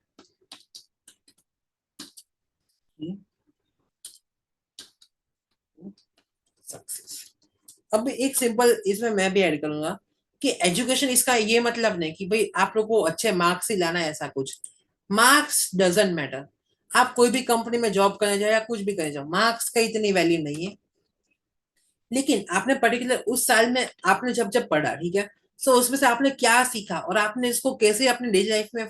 सक्सेस। अब एक सिंपल इसमें मैं भी ऐड करूंगा कि एजुकेशन इसका ये मतलब नहीं कि भाई आप लोग को अच्छे मार्क्स ही लाना है, ऐसा कुछ। मार्क्स डजेंट मैटर, आप कोई भी कंपनी में जॉब करने जाओ या कुछ भी करने जाओ, मार्क्स का इतनी वैल्यू नहीं है। लेकिन आपने पर्टिकुलर उस साल में आपने जब जब पढ़ा, ठीक है, तो उसमें से आपने क्या सीखा और आपने इसको कैसे अपनी डेली लाइफ में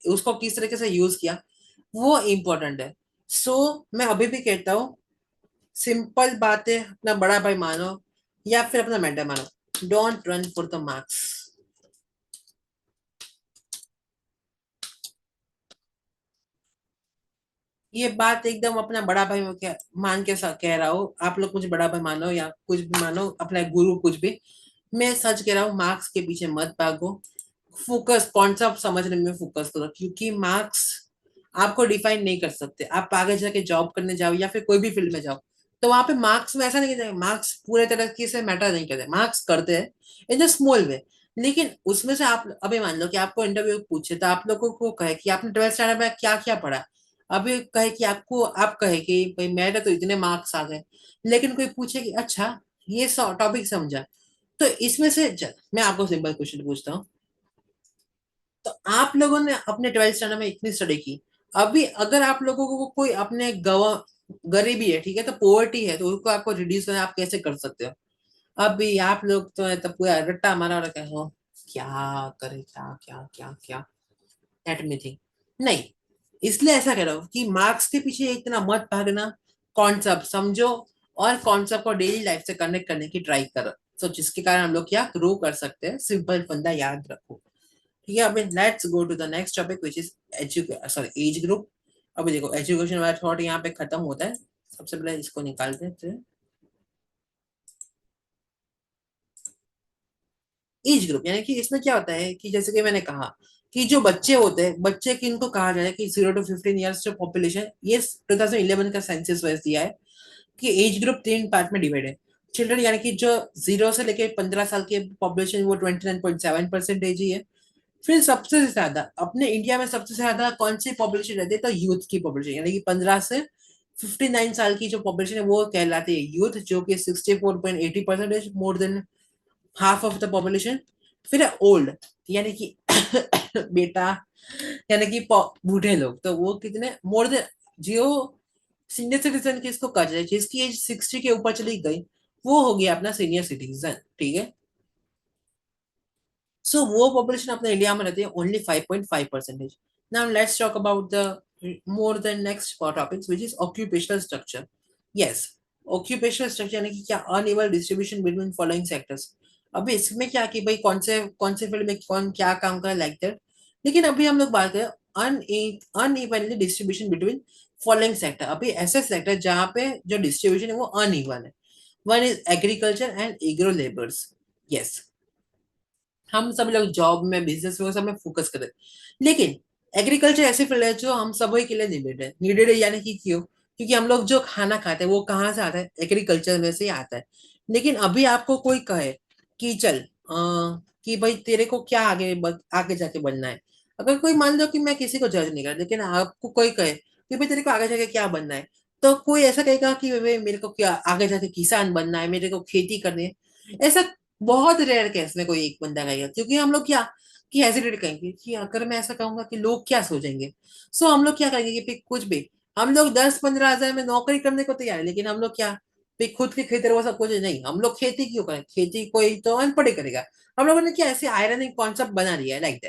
उसको किस तरीके से यूज किया, वो इम्पोर्टेंट है। सो मैं अभी भी कहता हूँ, सिंपल बात है, अपना बड़ा भाई मानो या फिर अपना मेंटर मानो, don't run for the marks. ये बात एकदम अपना बड़ा भाई मान के कह रहा हूँ, आप लोग मुझे बड़ा भाई मानो या कुछ भी मानो, अपना गुरु कुछ भी, मैं सच कह रहा हूँ, मार्क्स के पीछे मत भागो। फोकस कॉन्सेप्ट समझने में फोकस करो, क्योंकि मार्क्स आपको डिफाइन नहीं कर सकते। आप आगे जाके जॉब करने जाओ या फिर कोई भी फील्ड में जाओ, तो वहां पे मार्क्स में ऐसा नहीं कहते, मार्क्स पूरे तरीके से मैटर नहीं करते, मार्क्स करते हैं इन द स्मॉल वे। लेकिन उसमें से आप अभी मान लो कि आपको इंटरव्यू पूछे तो आप लोगों को कहे कि आपने 12th स्टैंडर्ड में क्या क्या पढ़ा, अभी कहे कि आपको, आप कहे कि भाई मेरे तो इतने मार्क्स आ गए, लेकिन कोई पूछे कि अच्छा ये टॉपिक समझा, तो इसमें से मैं आपको सिंपल क्वेश्चन पूछता हूँ, तो आप लोगों ने अपने 12th स्टैंडर्ड में इतनी स्टडी की, अभी अगर आप लोगों को कोई अपने गरीबी है, ठीक है, तो पोवर्टी है, तो उसको आपको रिड्यूस करना आप कैसे कर सकते हो। अभी आप लोग तो है तो पूरा रट्टा मारा और कहो क्या करे, क्या क्या क्या क्या, लेट मी थिंक। नहीं, इसलिए ऐसा कह रहा हूँ कि मार्क्स के पीछे इतना मत भागना, कॉन्सेप्ट समझो और कॉन्सेप्ट को डेली लाइफ से कनेक्ट करने की ट्राई करो, तो जिसके कारण हम लोग क्या ग्रो कर सकते हैं, सिंपल फंडा याद रखो। ठीक है, अभी let's go to the next topic which is sorry age group. अभी देखो, एजुकेशन वाला थॉट यहाँ पे खत्म होता है, सबसे पहले इसको निकाल देते हैं। एज ग्रुप यानी कि इसमें क्या होता है कि जैसे कि मैंने कहा कि जो बच्चे होते हैं, बच्चे किनको कहा जाए कि 0 to 15 ईयर्स जो पॉपुलेशन, ये 2011 का सेंसस वाइज दिया है कि एज ग्रुप 3 पार्ट में डिवाइड है। चिल्ड्रन यानी कि जो 0 से लेके 15 साल की पॉपुलेशन, वो 29.7% ही है। फिर सबसे ज्यादा अपने इंडिया में सबसे ज्यादा कौन सी पॉपुलेशन रहती है, तो यूथ की पॉपुलेशन, यानी कि 15 से 59 साल की जो पॉपुलेशन है वो कहलाती है यूथ, जो कि 64.80%, more than half of the population. फिर है ओल्ड, यानी कि बेटा, यानी कि बूढ़े लोग, तो वो कितने मोर देन, जो सीनियर सिटीजन की इसको कहा जाए, जिसकी एज 60 के ऊपर चली गई, वो हो गया अपना सीनियर सिटीजन, ठीक है। सो वो पॉपुलेशन अपने इंडिया में रहती है only 5.5%। Now let's talk about the more than next topics which is occupational structure. Yes, occupational structure यानी कि क्या, अनइवल डिस्ट्रीब्यूशन बिटवीन फॉलोइंग सेक्टर्स। अभी इसमें क्या कि भाई कौन से फील्ड में कौन क्या काम कर, लाइक दैट। लेकिन अभी हम लोग बात करें unevenly distribution between following sector. अभी ऐसे सेक्टर जहाँ पे जो डिस्ट्रीब्यूशन है वो अनइवन है। One is agriculture and agro labours. Yes, हम सब लोग जॉब में, बिजनेस में, वो सब में फोकस करें, लेकिन एग्रीकल्चर ऐसी फील्ड है जो हम सभी के लिए नीडेड है यानी कि क्यों? क्योंकि हम लोग जो खाना खाते हैं वो कहाँ से आता है? एग्रीकल्चर में से ही आता है। लेकिन अभी आपको कोई कहे कि चल कि भाई तेरे को क्या आगे जाके बनना है। अगर कोई, मान लो कि मैं किसी को जज नहीं कर, लेकिन आपको कोई कहे कि भाई तेरे को आगे जाके क्या बनना है, तो कोई ऐसा कहेगा कि भाई मेरे को क्या आगे जाके किसान बनना है, मेरे को खेती करनी है। ऐसा बहुत रेयर केस में कोई एक बंदा कहेगा, क्योंकि हम लोग क्या कि हेजिटेट करेंगे कि अगर मैं ऐसा कहूंगा कि लोग क्या सोचेंगे। सो हम लोग क्या करेंगे कि भाई कुछ भी, हम लोग 10-15 हजार में नौकरी करने को तैयार है, लेकिन हम लोग क्या भाई खुद के खेत वो सब कुछ नहीं, हम लोग खेती क्यों करें? खेती कोई तो अनपढ़ ही करेगा। हम लोगों ने क्या ऐसे आयरनिक कॉन्सेप्ट बना दिया है, like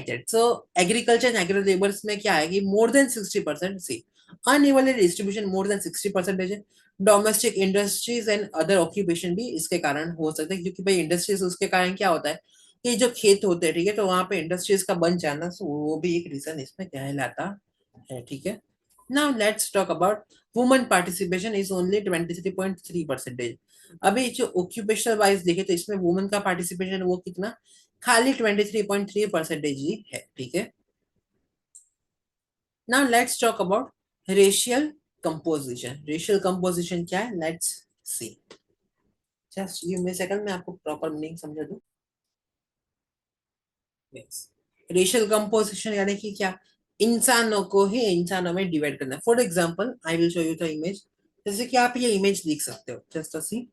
that so agriculture and agro labours में क्या है कि मोर देन 60% सी अनइवनली डिस्ट्रीब्यूशन, मोर देन 60% है। Domestic industries and other occupation भी इसके कारण हो सकते हैं, क्योंकि भाई इंडस्ट्रीज, उसके कारण क्या होता है कि जो खेत होते हैं, ठीक है, तो वहां पे इंडस्ट्रीज का बन जाना, so वो भी एक रीजन इसमें कहलाता है, ठीक है। Now let's talk about women participation is only 23.3%। अभी जो ऑक्यूपेशनल वाइज देखे तो इसमें वुमेन का पार्टिसिपेशन वो कितना, खाली 23.3% ही है, ठीक है। Now let's talk about racial composition. Racial composition क्या है, let's C. Just give me second, मैं आपको प्रॉपर मीनिंग समझा दूं। यस, रेशियल कंपोजिशन यानी कि क्या, इंसानों को ही इंसानों में डिवाइड करना है। For example I will show you the image. जैसे कि आप ये इमेज देख सकते हो, जस्ट सी।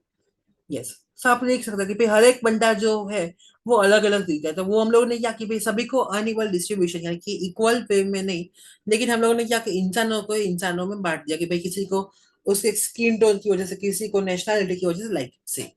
यस, तो आप देख सकते हो कि भाई हर एक बंदा जो है वो अलग अलग दिखता है। तो वो हम लोगों ने क्या कि भाई सभी को अनइक्वल डिस्ट्रीब्यूशन यानी कि इक्वल पे में नहीं, लेकिन हम लोगों ने क्या कि इंसानों को इंसानों में बांट दिया कि भाई किसी को उसके स्किन टोन की वजह से, किसी को नेशनलिटी की वजह से, लाइक से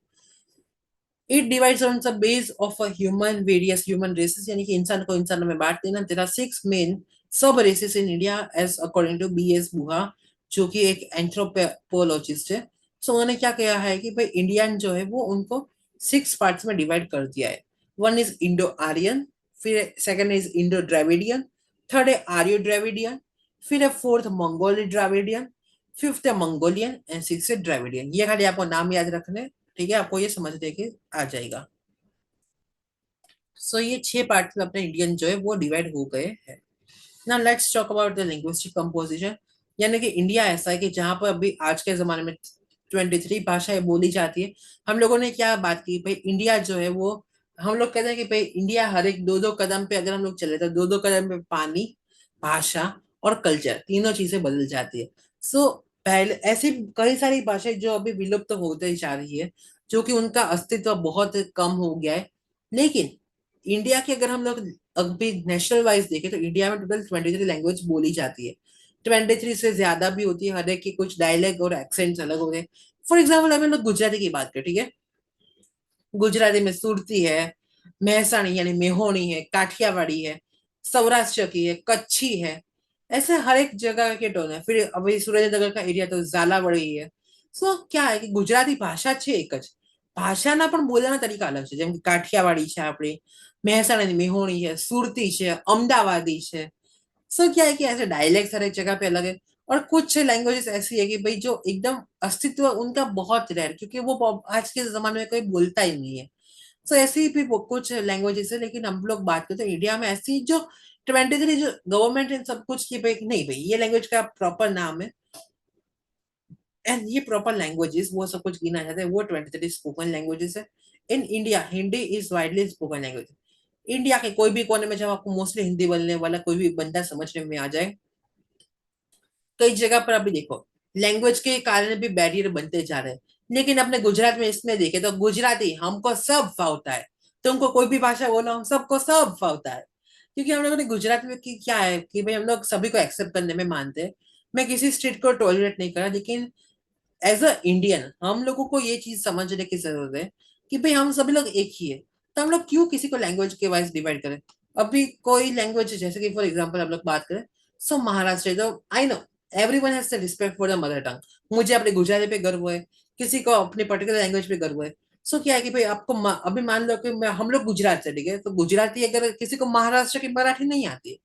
it divides on the base of a human various human races, यानी कि इंसान को इंसानों में बांट देना। There are 6 main sub races in India as according to BS बुहा, जो कि एक एंथ्रोपोलॉजिस्ट है। सो उन्होंने क्या कहा है कि भाई इंडियन जो है वो उनको 6 पार्ट्स में डिवाइड कर दिया है। वन इज इंडो आर्यन, फिर second is Indo Dravidian, third है आर्यो द्रविडियन, फिर है फोर्थ मंगोली द्रविडियन, फिफ्थ है मंगोलियन एंड सिक्स है द्रविडियन। ये खाली आपको नाम याद रखने, ठीक है, आपको ये समझने के आ जाएगा। सो ये 6 पार्ट में अपने इंडियन जो है वो डिवाइड हो गए हैं। Now let's talk about the linguistic composition. यानी कि इंडिया ऐसा है कि जहां पर अभी आज के जमाने में 23 भाषाएं बोली जाती है। हम लोगों ने क्या बात की भाई, इंडिया जो है वो, हम लोग कहते हैं कि भाई इंडिया हर एक 2-2 कदम पे अगर हम लोग चले तो 2-2 कदम पे पानी, भाषा और कल्चर, तीनों चीजें बदल जाती है। सो पहले ऐसी कई सारी भाषाएं जो अभी विलुप्त होते जा रही है, जो कि उनका अस्तित्व बहुत कम हो गया है। लेकिन इंडिया के अगर हम लोग अभी नेशनल वाइज देखें तो इंडिया में टोटल 23 लैंग्वेज बोली जाती है। 23 से ज्यादा भी होती है, हर एक के कुछ डायलेक्ट और एक्सेंट्स अलग हो गए। फॉर एग्जाम्पल अगर हम लोग गुजराती की बात करें, ठीक है, गुजराती में सुरती है, महसाणी यानी मेहोणी है, काठियावाड़ी है, सौराष्ट्र की है, कच्छी है। ऐसे हर एक जगह के टोन है। फिर अभी सुरेंद्रनगर का एरिया तो झालावाड़ी है। सो क्या है कि ગુજરાતી ભાષા છે એક જ, ભાષાના પણ બોલવાના તરીકા અલગ છે, જેમ કે કાઠિયાવાડી છે આપણી, મહેસાણાની મેહોણી છે, સુરતી છે, અમદાવાદી છે। सो क्या है कि ऐसे डायलेक्ट हर एक जगह पे अलग है। और कुछ लैंग्वेजेस ऐसी है कि भाई जो एकदम अस्तित्व उनका बहुत रेयर, क्योंकि वो आज के जमाने में कोई बोलता ही नहीं है। सो ऐसी भी कुछ लैंग्वेजेस है। लेकिन हम लोग बात करते हैं इंडिया में ऐसी जो 23 जो गवर्नमेंट इन सब कुछ की भाई नहीं, भाई ये लैंग्वेज का प्रॉपर नाम है एंड ये प्रॉपर लैंग्वेजेस वो सब कुछ गिना जाता है, वो 23 स्पोकन लैंग्वेजेस है। In India Hindi is widely spoken language. India के कोई भी कोने में जब आपको मोस्टली हिंदी बोलने वाला कोई भी बंदा समझने में आ जाए, कई जगह पर अभी देखो लैंग्वेज के कारण भी बैरियर बनते जा रहे हैं। लेकिन अपने गुजरात में इसमें देखे तो गुजराती हमको सब फावता है। तुमको कोई भी भाषा बोलो, हम सबको सब फावता है। क्योंकि हम लोगों ने गुजरात में की क्या है कि भाई हम लोग सभी को एक्सेप्ट करने में मानते हैं। मैं किसी स्टेट को टॉलरेट नहीं करा, लेकिन एज अ इंडियन हम लोगों को ये चीज समझने की जरूरत है कि भाई हम सभी लोग एक ही है। तो हम लोग क्यों किसी को लैंग्वेज के वाइज डिवाइड करें? अभी कोई लैंग्वेज जैसे कि फॉर एग्जांपल हम लोग बात करें, सो महाराष्ट्र, तो I know everyone has the respect for the mother tongue. मुझे अपने गुजराती पे गर्व है, किसी को अपने पर्टिकुलर लैंग्वेज पे गर्व है। सो क्या है कि भाई आपको अभी मान लो कि हम लोग गुजरात से, ठीक है, तो गुजराती अगर किसी को महाराष्ट्र की मराठी नहीं आती है,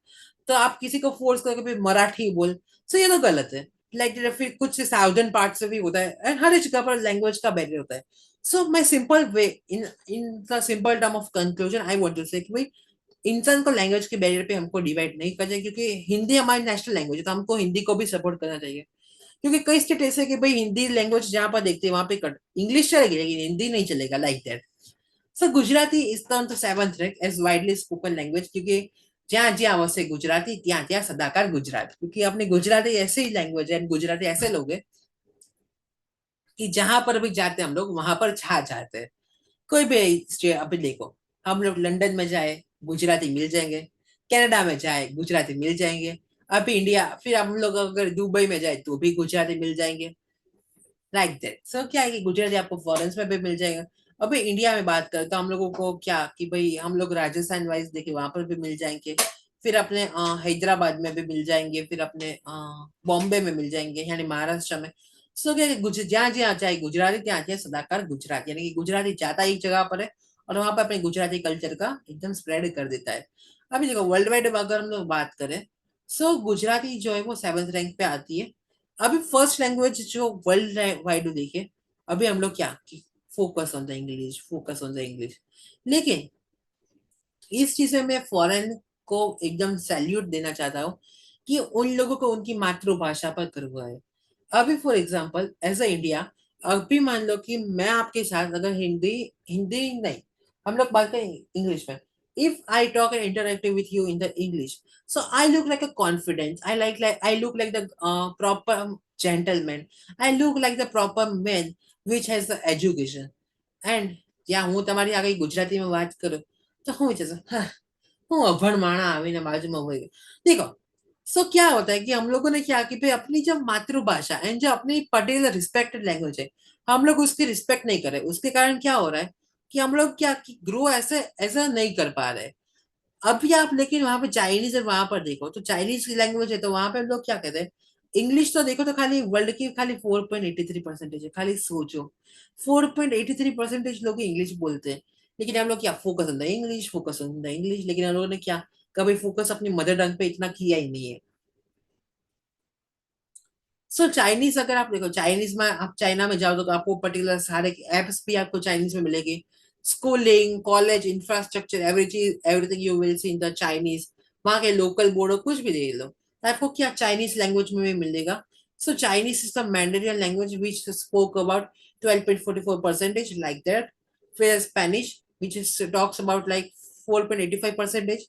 तो आप किसी को फोर्स करके भी मराठी बोल, सो ये तो गलत है। लाइक फिर कुछ साउदर्न पार्ट से भी होता है, एंड हर एक जगह पर लैंग्वेज का बैरियर होता है। So my simple way, in in the simple term of conclusion I want to say कि भाई इंसान को लैंग्वेज के बैरियर पे हमको डिवाइड नहीं करना चाहिए, क्योंकि हिंदी हमारी नेशनल लैंग्वेज है, तो हमको हिंदी को भी सपोर्ट करना चाहिए। क्योंकि कई स्टेट ऐसे कि भाई हिंदी लैंग्वेज जहाँ पर देखते हैं वहां पे कट इंग्लिश चलेगी लेकिन हिंदी नहीं चलेगा, like that. So Gujarati is the seventh rank as widely spoken language, क्योंकि જ્યાં જ્યાં વસે ગુજરાતી ત્યાં ત્યાં સદાકાર ગુજરાત, क्योंकि अपनी गुजराती ऐसी लैंग्वेज है, गुजराती ऐसे लोग हैं कि जहां पर भी जाते हैं हम लोग वहां पर छा जाते हैं। कोई भी स्टेट अभी देखो, हम लोग लंदन में जाए गुजराती मिल जाएंगे, कनाडा में जाए गुजराती मिल जाएंगे, अभी इंडिया फिर हम लोग अगर दुबई में जाए तो भी गुजराती मिल जाएंगे, लाइक दैट। सो क्या है कि गुजराती आपको फॉरेन्स में भी मिल जाएगा। अभी इंडिया में बात करें तो हम लोगों को क्या कि भाई हम लोग राजस्थान वाइज देखे वहां पर भी मिल जाएंगे, फिर अपने हैदराबाद में भी मिल जाएंगे, फिर अपने बॉम्बे में मिल जाएंगे यानी महाराष्ट्र में। सो क्या है कि जहाँ जहाँ चाहे गुजराती ત્યાં ત્યાં सदाकार गुजरात, यानी कि गुजराती जाता एक जगह पर है और वहां पर अपने गुजराती कल्चर का एकदम स्प्रेड कर देता है। अभी देखो वर्ल्ड वाइड अगर हम लोग बात करें, सो गुजराती जो है वो सेवंथ रैंक पे आती है। अभी फर्स्ट लैंग्वेज जो वर्ल्ड वाइड देखे, अभी हम लोग क्या focus on the English, focus on the English. लेकिन इस चीज में मैं फॉरेन को एकदम सैल्यूट देना चाहता हूँ कि उन लोगों को उनकी मातृभाषा पर गर्व है। अभी for example as a India, अभी मान लो कि मैं आपके साथ अगर हिंदी हिंदी नहीं, हम लोग बात करें इंग्लिश में, if I talk and interactive with you in the English, so I look like a confidence, I look like the proper gentleman, I look like the proper man which has the education. And જ્યાં હું તમારી આગળ ગુજરાતીમાં વાત કરું તો હું વિચારશું, હા હું અભણ માણા આવીને બાજુમાં હોય ગયો। देखो, सो क्या होता है कि हम लोगों ने क्या कि भाई अपनी जो मातृभाषा एंड जो अपनी पर्टिकुलर रिस्पेक्टेड लैंग्वेज है, हम लोग उसकी रिस्पेक्ट नहीं कर रहे। उसके कारण क्या हो रहा है कि हम लोग क्या कि ग्रो ऐसे ऐसा नहीं कर पा रहे। अभी आप लेकिन वहां पे चाइनीज और वहां पर देखो तो चाइनीज की लैंग्वेज है, तो वहां पे हम लोग क्या कहते हैं, इंग्लिश तो देखो तो खाली वर्ल्ड की खाली 4.83% है, खाली सोचो 4.83% लोग इंग्लिश बोलते हैं। लेकिन हम लोग क्या focus on the English, focus on the English, लेकिन हम लोगों ने क्या कभी फोकस अपनी मदर टंग पे इतना किया ही नहीं है। सो चाइनीज अगर आप देखो, चाइनीज में आप चाइना में जाओ तो आपको पर्टिकुलर सारे एप्स भी आपको चाइनीज में मिलेगी। स्कूलिंग, कॉलेज, इंफ्रास्ट्रक्चर, एवरी चीज, everything you will see in the Chinese. वहाँ के लोकल बोर्ड कुछ भी दे लो तो आपको क्या चाइनीज लैंग्वेज में भी मिलेगा। So Chinese is the Mandarin language which spoke about 12.44% like that. फिर Spanish which is talks about like 4.85%।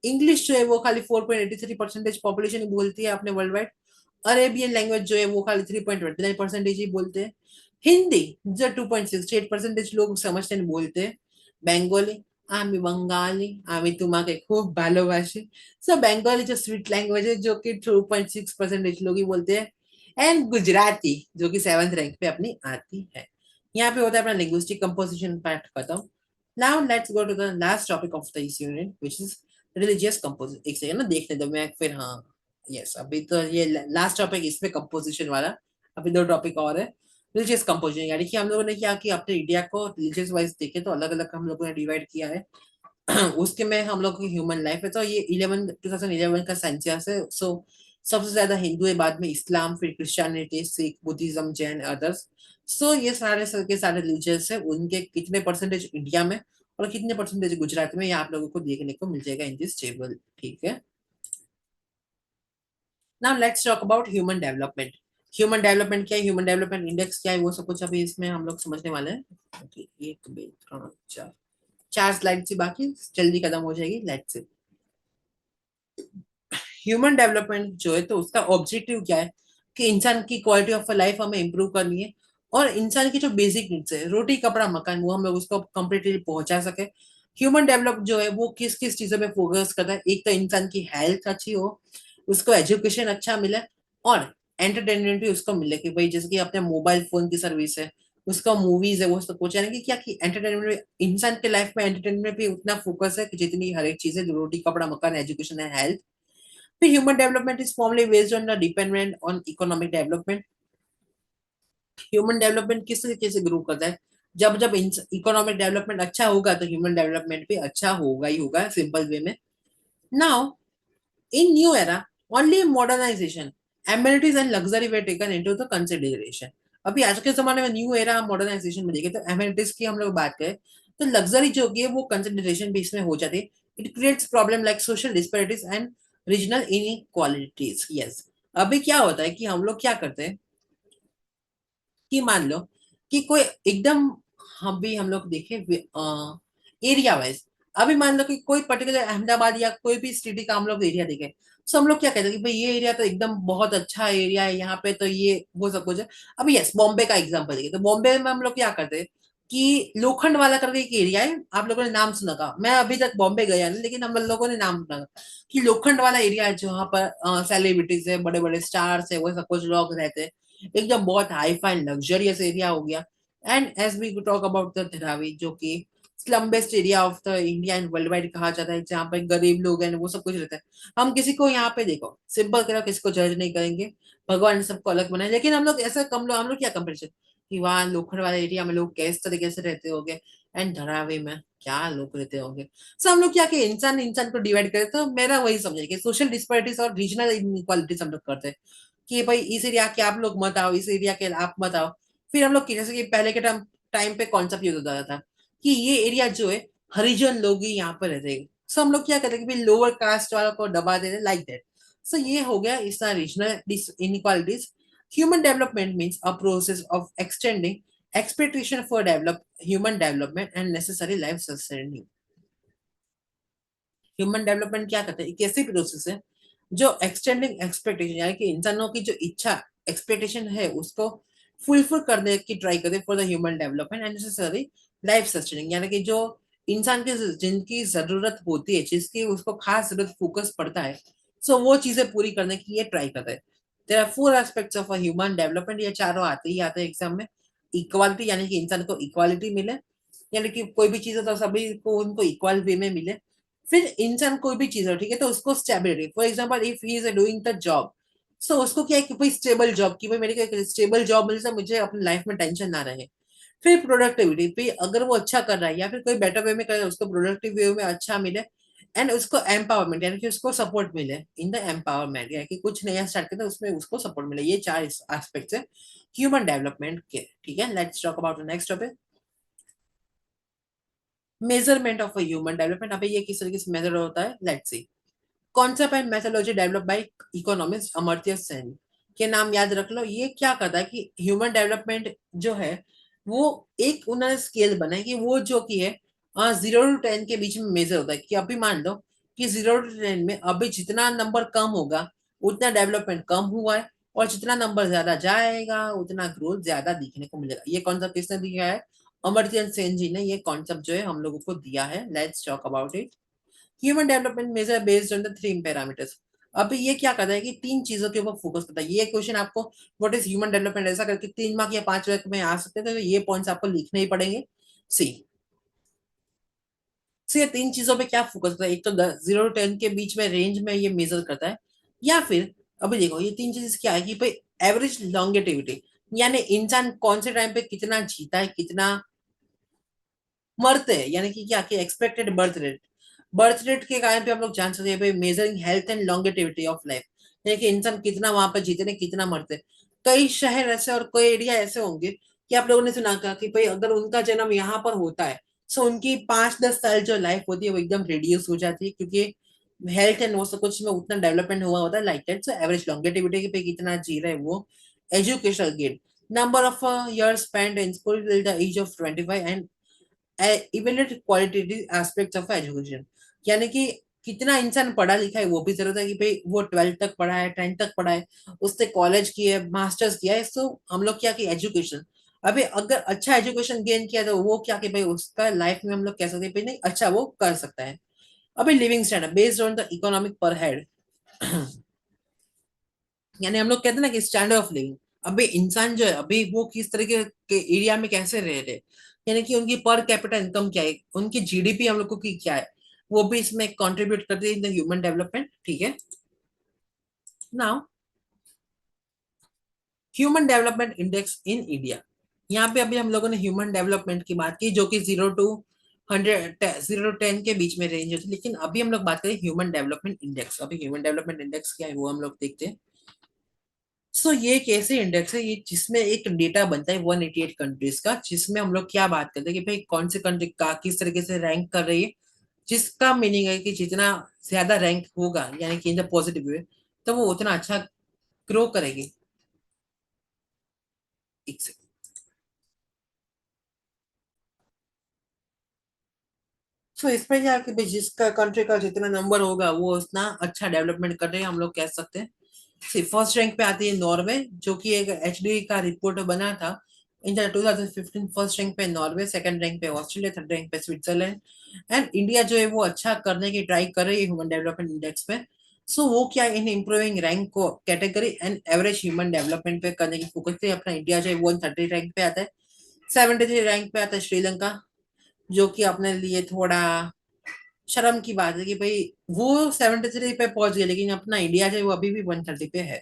English जो है वो खाली 4.83% पॉपुलेशन बोलती है अपने वर्ल्ड वाइड। अरेबियन लैंग्वेज जो है वो खाली 3.29% ही बोलते हैं। हिंदी जो 2.68% लोग समझते हैं बोलते हैं। बेंगोली, আমি बंगाली, আমি তোমাকে खूब ভালোবাসি। सो बंगाली जो स्वीट लैंग्वेज है जो कि 2.6% लोग ही बोलते हैं। एंड गुजराती जो कि सेवंथ रैंक पे अपनी आती है। यहाँ पे होता है अपना लिंग्विस्टिक कंपोजिशन पार्ट खत्म। Now let's go to the last topic of the इस unit which is religious composition. एक सेकंड ना देखने दो मैं फिर, हाँ यस अभी तो ये लास्ट टॉपिक इसमें कंपोजिशन वाला। अभी दो टॉपिक और है। रिलीजियस कंपोजिशन, यानी कि हम लोगों ने क्या कि अपने इंडिया को रिलीजियस वाइज देखे तो अलग अलग हम लोगों ने डिवाइड किया है। उसके में हम लोग की ह्यूमन लाइफ है तो ये 2011 का सेंसस है। सो सबसे ज्यादा हिंदू है, बाद में इस्लाम, फिर Christianity, Sikh, Buddhism, Jain, others. सो ये सारे सर के सारे रिलीजियस है, उनके कितने परसेंटेज इंडिया में और कितने परसेंटेज गुजरात में, ये आप लोगों को देखने को मिल जाएगा इन दिस टेबल, ठीक है। Now let's talk about human development. Human डेवलपमेंट क्या है, ह्यूमन डेवलपमेंट इंडेक्स क्या है, वो सब कुछ अभी इसमें हम लोग समझने वाले हैं। Okay, एक बे तीन चार, चार स्लाइड से बाकी जल्दी खत्म हो जाएगी, लेट्स से। ह्यूमन डेवलपमेंट जो है तो उसका ऑब्जेक्टिव क्या है कि इंसान की क्वालिटी ऑफ लाइफ हमें इंप्रूव करनी है, और इंसान की जो बेसिक नीड्स है रोटी कपड़ा मकान वो हम लोग उसको कंप्लीटली पहुंचा सके। ह्यूमन डेवलप जो है वो किस किस चीजों में फोकस करता है, एक तो इंसान की हेल्थ अच्छी हो, उसको एजुकेशन अच्छा मिले, और एंटरटेनमेंट भी उसको मिले कि भाई जैसे कि अपने मोबाइल फोन की सर्विस है, उसका मूवीज है, वो सब कुछ यानी कि क्या कि एंटरटेनमेंट, इंसान के लाइफ में एंटरटेनमेंट पे उतना फोकस है कि जितनी हर एक चीज है, जो रोटी कपड़ा मकान एजुकेशन है हेल्थ। फिर human development is formally based on the dependent on economic development. Human development किस तरीके से ग्रो करता है, जब जब इकोनॉमिक डेवलपमेंट अच्छा होगा तो ह्यूमन डेवलपमेंट भी अच्छा होगा ही होगा, सिंपल वे में। Now In new era, only modernization, amenities and luxury were taken into the consideration. अभी आज के जमाने में न्यू एरा मॉडर्नाइजेशन में देखें तो एमिनिटीज की हम लोग बात करें तो लग्जरी जो होगी है वो कंसिडरेशन बेस में हो जाती है. It creates problem like social disparities and regional inequalities. Yes. अभी क्या होता है कि हम लोग क्या करते हैं कि मान लो कि कोई एकदम, हम लोग देखें एरिया वाइज. अभी मान लो कि कोई पर्टिकुलर अहमदाबाद या कोई भी सिटी का हम लोग एरिया देखें. सो हम लोग क्या कहते हैं कि भाई ये एरिया तो एकदम बहुत अच्छा एरिया है, यहाँ पे तो ये वो सब कुछ है. अभी यस, बॉम्बे का एग्जांपल देखिए तो बॉम्बे में हम लोग क्या करते हैं कि लोखंड वाला करके एक एरिया है, आप लोगों ने नाम सुना होगा. मैं अभी तक बॉम्बे गया नहीं लेकिन हम लोगों ने नाम सुना कि लोखंड वाला एरिया है जहाँ पर सेलिब्रिटीज है, बड़े बड़े स्टार्स है, वो सब कुछ लोग रहते हैं. एकदम बहुत हाई फाई लग्जरियस एरिया हो गया. And as we talk about the Dharavi जो कि slum based area of the India and world wide कहा जाता है, जहाँ पे गरीब लोग हैं वो सब कुछ रहता है. हम किसी को यहाँ पे देखो सिंपल करो, किसी को जज नहीं करेंगे, भगवान ने सबको अलग बनाया, लेकिन हम लोग ऐसा कम लोग, हम लोग क्या कंपेरिजन कि वहाँ लोखंड वाले एरिया में लोग किस तरीके से रहते होंगे एंड धरावी में क्या लोग रहते होंगे. सो हम लोग क्या कि इंसान इंसान को डिवाइड करे तो मेरा वही समझे कि सोशल डिस्पैरिटीज और रीजनल इनइक्वालिटीज हम लोग करते हैं कि भाई इस एरिया के आप लोग मत आओ, इस एरिया के आप मत आओ. फिर हम लोग जैसे कि पहले के टाइम पे कॉन्सेप्ट यूज होता था कि ये एरिया जो है हरिजन लोग ही यहाँ पर रहते हैं. सो हम लोग क्या करते हैं कि भाई लोअर कास्ट वालों को दबा देते लाइक दैट. सो ये हो गया इस regional inequalities. Human development means a process of extending expectation for develop human development and necessary life sustaining. ह्यूमन डेवलपमेंट क्या करते हैं, एक ऐसी प्रोसेस है जो एक्सटेंडिंग एक्सपेक्टेशन यानी कि इंसानों की जो इच्छा एक्सपेक्टेशन है उसको फुलफिल करने की ट्राई करते for the human development and necessary life sustaining. यानी कि जो इंसान की जिनकी जरूरत होती है, जिसकी उसको खास जरूरत फोकस पड़ता है, सो वो चीजें पूरी करने की ये ट्राई करते हैं. There are four aspects of a human development. ये चारों आते ही आते हैं एग्जाम में. इक्वालिटी यानी कि इंसान को इक्वालिटी मिले, यानी कि कोई भी चीज है तो सभी को उनको इक्वल वे में मिले. फिर इंसान कोई भी चीज हो ठीक है तो उसको stability, for example if he is doing the job, so उसको क्या है कि भाई स्टेबल जॉब की, भाई मेरे को एक स्टेबल जॉब मिल जाए, मुझे अपनी लाइफ में टेंशन ना रहे. फिर प्रोडक्टिविटी पे अगर वो अच्छा कर रहा है या फिर कोई बेटर वे में कर रहा है उसको प्रोडक्टिव वे में अच्छा मिले. एंड उसको एम्पावरमेंट यानी कि उसको सपोर्ट मिले इन द एम्पावरमेंट, यानी कि कुछ नया स्टार्ट करते उसमें उसको सपोर्ट मिले. ये चार एस्पेक्ट्स है ह्यूमन डेवलपमेंट के. ठीक है, let's talk about the next topic, measurement of a human development. अभी ये किस तरीके से मेजर होता है, let's C. Concept and methodology develop by economist Amartya Sen के नाम याद रख लो. ये क्या करता है कि ह्यूमन डेवलपमेंट जो है वो एक उन्होंने स्केल बनाई कि वो जो की है 0 to 10 के बीच में मेजर होता है. कि अभी मान लो कि 0 to 10 में अभी जितना नंबर कम होगा उतना डेवलपमेंट कम हुआ है, और जितना नंबर ज्यादा जाएगा उतना ग्रोथ ज्यादा दिखने को मिलेगा. ये कॉन्सेप्ट किसने दिया है, अमर्त्य सेन जी ने ये कॉन्सेप्ट जो है हम लोगों को दिया है. Let's talk about it. Human development measure based on the three parameters. अब ये क्या करता है कि तीन चीजों के ऊपर फोकस करता है. ये क्वेश्चन आपको व्हाट इज ह्यूमन डेवलपमेंट ऐसा करके 3 मार्क या 5 मार्क में आ सकते हैं, तो ये पॉइंट्स आपको लिखने ही पड़ेंगे. सी सी ये तीन चीजों पे क्या फोकस करता है, एक तो 0 to 10 के बीच में रेंज में ये मेजर करता है, या फिर अभी देखो ये तीन चीज क्या है कि भाई एवरेज लॉन्गेटिविटी यानी इंसान कौन से टाइम पे कितना जीता है, कितना मरते हैं, यानी कि क्या कि expected birth rate. Birth rate के कारण पे हम लोग जान सकते हैं भाई measuring health and longevity of life, यानी कि इंसान कितना वहां पर जीते हैं, कितना मरते हैं. कई शहर ऐसे और कई एरिया ऐसे होंगे कि आप लोगों ने सुना था कि भाई अगर उनका जन्म यहाँ पर होता है सो उनकी 5-10 साल जो लाइफ होती है वो एकदम रिड्यूस हो जाती है, क्योंकि हेल्थ एंड वो सब कुछ में उतना डेवलपमेंट हुआ होता है like that. So average longevity पे कितना जी रहे हैं वो. Educational gain, number of years spent in school till the age of 25 and evaluate qualitative aspects of education. यानी कि कितना इंसान पढ़ा लिखा है वो भी जरूरत है कि भाई वो 12th तक पढ़ा है, 10th तक पढ़ा है, उसने कॉलेज किया है, मास्टर्स किया है. तो हम लोग क्या कि एजुकेशन, अभी अगर अच्छा एजुकेशन गेन किया तो वो क्या कि भाई उसका लाइफ में हम लोग कह सकते हैं भाई नहीं अच्छा वो कर सकता है. अभी living standard based on the economic पर हेड यानी हम लोग कहते हैं ना कि स्टैंडर्ड ऑफ लिविंग. अभी इंसान जो है अभी वो किस तरीके के एरिया में कैसे रह रहे, यानी कि उनकी पर कैपिटल इनकम क्या है, उनकी जीडीपी हम लोग को की क्या है, वो भी इसमें कंट्रीब्यूट करती है इन द ह्यूमन डेवलपमेंट. ठीक है, now human development index in India. यहाँ पे अभी हम लोगों ने ह्यूमन डेवलपमेंट की बात की जो कि 0 to 100 0 to 10 के बीच में रेंज होती है। लेकिन अभी हम लोग बात करें ह्यूमन डेवलपमेंट इंडेक्स। अभी ह्यूमन डेवलपमेंट इंडेक्स क्या है वो हम लोग देखते हैं। सो ये एक ऐसे इंडेक्स है ये जिसमें एक डेटा बनता है 188 कंट्रीज का, जिसमें हम लोग क्या बात करते हैं कि भाई कौन सी कंट्री का किस तरीके से रैंक कर रही है। जिसका मीनिंग है कि जितना ज्यादा रैंक होगा यानी कि इन द पॉजिटिव वे, तो वो उतना अच्छा ग्रो करेगी। एक से सो इसमें क्या है कि भाई जिसका कंट्री का जितना नंबर होगा वो उतना अच्छा डेवलपमेंट कर रहे हैं, हम लोग कह सकते हैं। फर्स्ट रैंक पे आती है नॉर्वे, जो कि एक एचडी का रिपोर्ट बना था इन 2015। फर्स्ट रैंक पे नॉर्वे, सेकंड रैंक पे ऑस्ट्रेलिया, थर्ड रैंक पे स्विट्जरलैंड। एंड इंडिया जो है वो अच्छा करने की ट्राई कर रही है ह्यूमन डेवलपमेंट इंडेक्स पे। सो वो क्या इन इम्प्रूविंग रैंक को category and average human development पे करने की फोकस है। अपना इंडिया जो है 130 रैंक पे आता है। 73 रैंक पे आता है श्रीलंका, जो कि अपने लिए थोड़ा शर्म की बात है कि भाई वो 73 पे पहुंच गए, लेकिन अपना इंडिया जो है वो अभी भी 130 पे है।